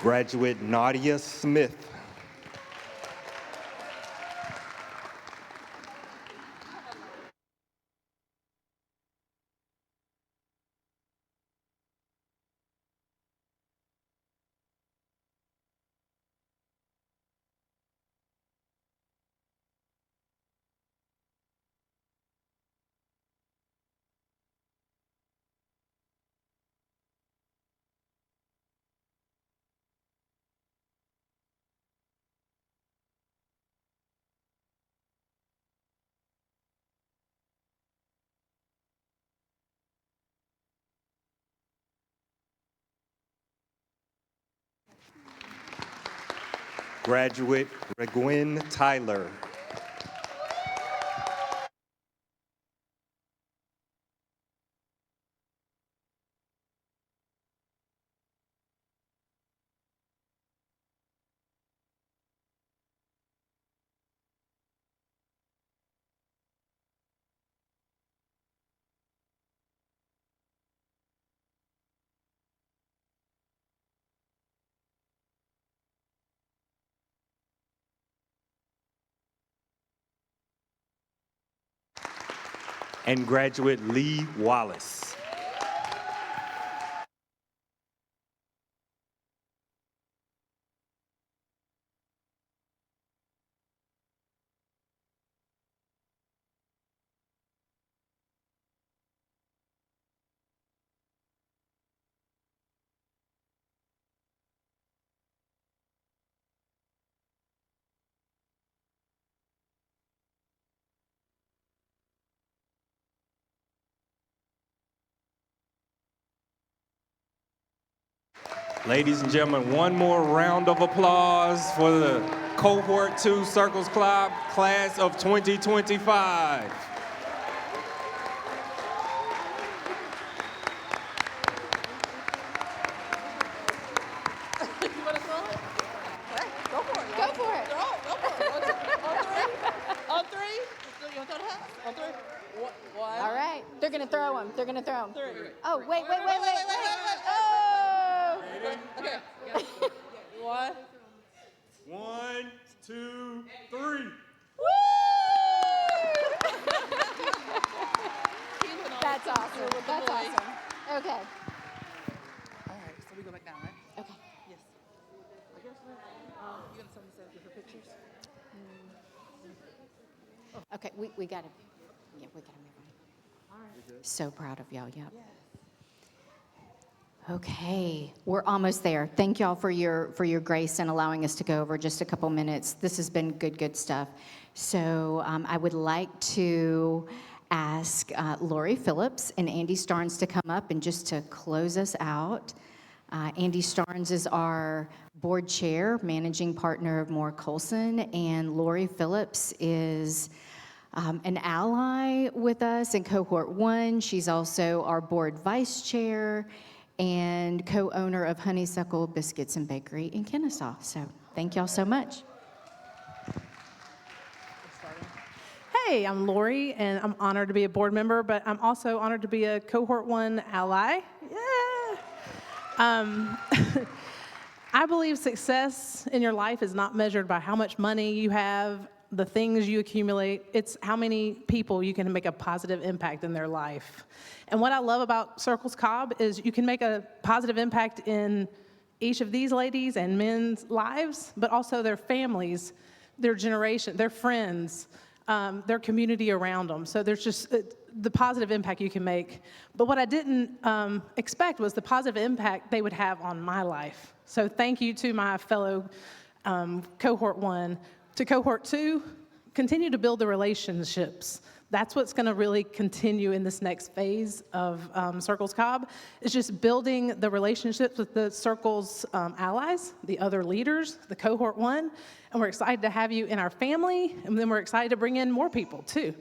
Graduate Nadia Smith. Graduate Regwin Tyler. and graduate Lee Wallace. Ladies and gentlemen, one more round of applause for the Cohort 2 Circles Club class of 2025. Go for it. On three? You want to go to half? On three? One. All right. They're going to throw them. They're going to throw them. Three. Oh, wait. Oh! Okay. One. 1, 2, 3. That's awesome. That's awesome. Okay. All right, so we go back down, right? Okay. Yes. I guess you got something to say with her pictures? Okay, we got to, yeah, we got to move on. All right. So proud of y'all, yep. Okay, we're almost there. Thank y'all for your grace and allowing us to go over just a couple minutes. This has been good stuff. So I would like to ask Lori Phillips and Andy Starnes to come up and just to close us out. Andy Starnes is our board chair, managing partner of Moore Colson, and Lori Phillips is an ally with us in Cohort 1. She's also our board vice chair and co-owner of Honeysuckle Biscuits and Bakery in Kennesaw. So thank y'all so much. Hey, I'm Lori, and I'm honored to be a board member, but I'm also honored to be a Cohort 1 ally. Yeah. I believe success in your life is not measured by how much money you have, the things you accumulate. It's how many people you can make a positive impact in their life. And what I love about Circles Cobb is you can make a positive impact in each of these ladies and men's lives, but also their families, their generation, their friends, their community around them. So there's just the positive impact you can make. But what I didn't expect was the positive impact they would have on my life. So thank you to my fellow Cohort 1. To Cohort 2, continue to build the relationships. That's what's going to really continue in this next phase of Circles Cobb, is just building the relationships with the Circles allies, the other leaders, the Cohort 1, and we're excited to have you in our family, and then we're excited to bring in more people, too.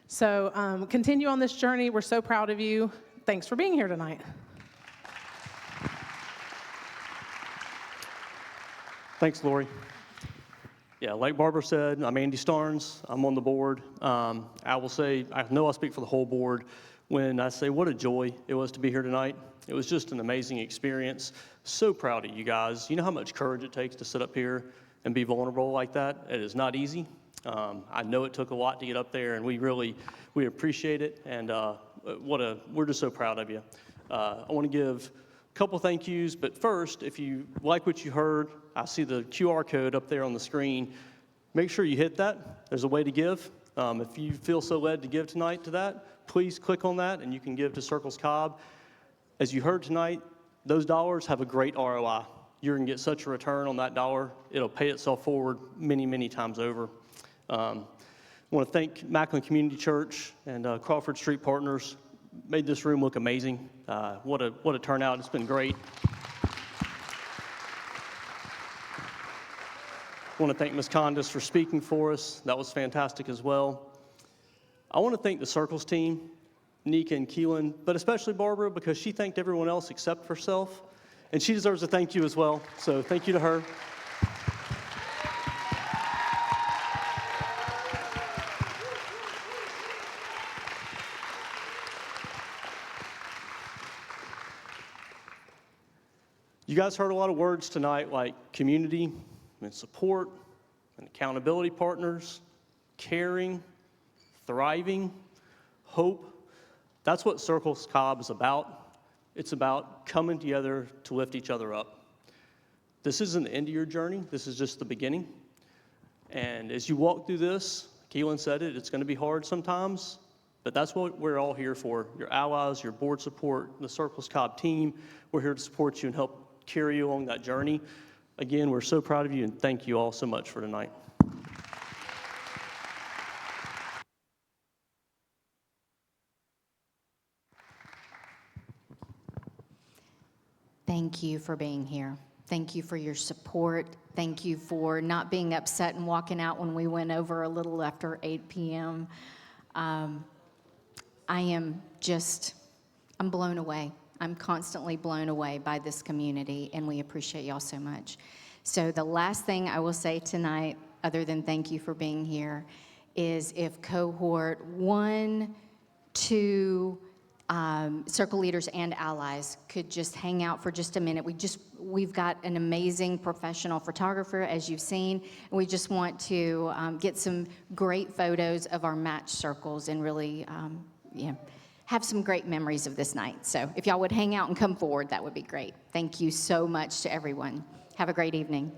So continue on this journey. We're so proud of you. Thanks for being here tonight. Thanks, Lori. Yeah, like Barbara said, I'm Andy Starnes. I'm on the board. I will say, I know I speak for the whole board when I say what a joy it was to be here tonight. It was just an amazing experience. So proud of you guys. You know how much courage it takes to sit up here and be vulnerable like that? It is not easy. I know it took a lot to get up there, and we appreciate it, and we're just so proud of you. I want to give a couple thank yous, but first, if you like what you heard, I see the QR code up there on the screen. Make sure you hit that. There's a way to give. If you feel so led to give tonight to that, please click on that, and you can give to Circles Cobb. As you heard tonight, those dollars have a great ROI. You're going to get such a return on that dollar. It'll pay itself forward many times over. I want to thank Macklin Community Church and Crawford Street Partners. Made this room look amazing. What a turnout. It's been great. I want to thank Ms. Condis for speaking for us. That was fantastic as well. I want to thank the Circles team, Nika and Keelan, but especially Barbara, because she thanked everyone else except herself, and she deserves a thank you as well. So thank you to her. You guys heard a lot of words tonight like community and support and accountability partners, caring, thriving. hope. That's what Circles Cobb is about. It's about coming together to lift each other up. This isn't the end of your journey. This is just the beginning. And as you walk through this, Keelan said it, it's going to be hard sometimes, but that's what we're all here for. Your allies, your board support, the Circles Cobb team, we're here to support you and help carry you along that journey. Again, we're so proud of you, and thank you all so much for tonight. Thank you for being here. Thank you for your support. Thank you for not being upset and walking out when we went over a little after 8 p.m. I'm blown away. I'm constantly blown away by this community, and we appreciate y'all so much. So the last thing I will say tonight, other than thank you for being here, is if cohort 1, 2, circle leaders and allies could just hang out for just a minute. We've got an amazing professional photographer, as you've seen, and we just want to get some great photos of our match circles and really, have some great memories of this night. So if y'all would hang out and come forward, that would be great. Thank you so much to everyone. Have a great evening.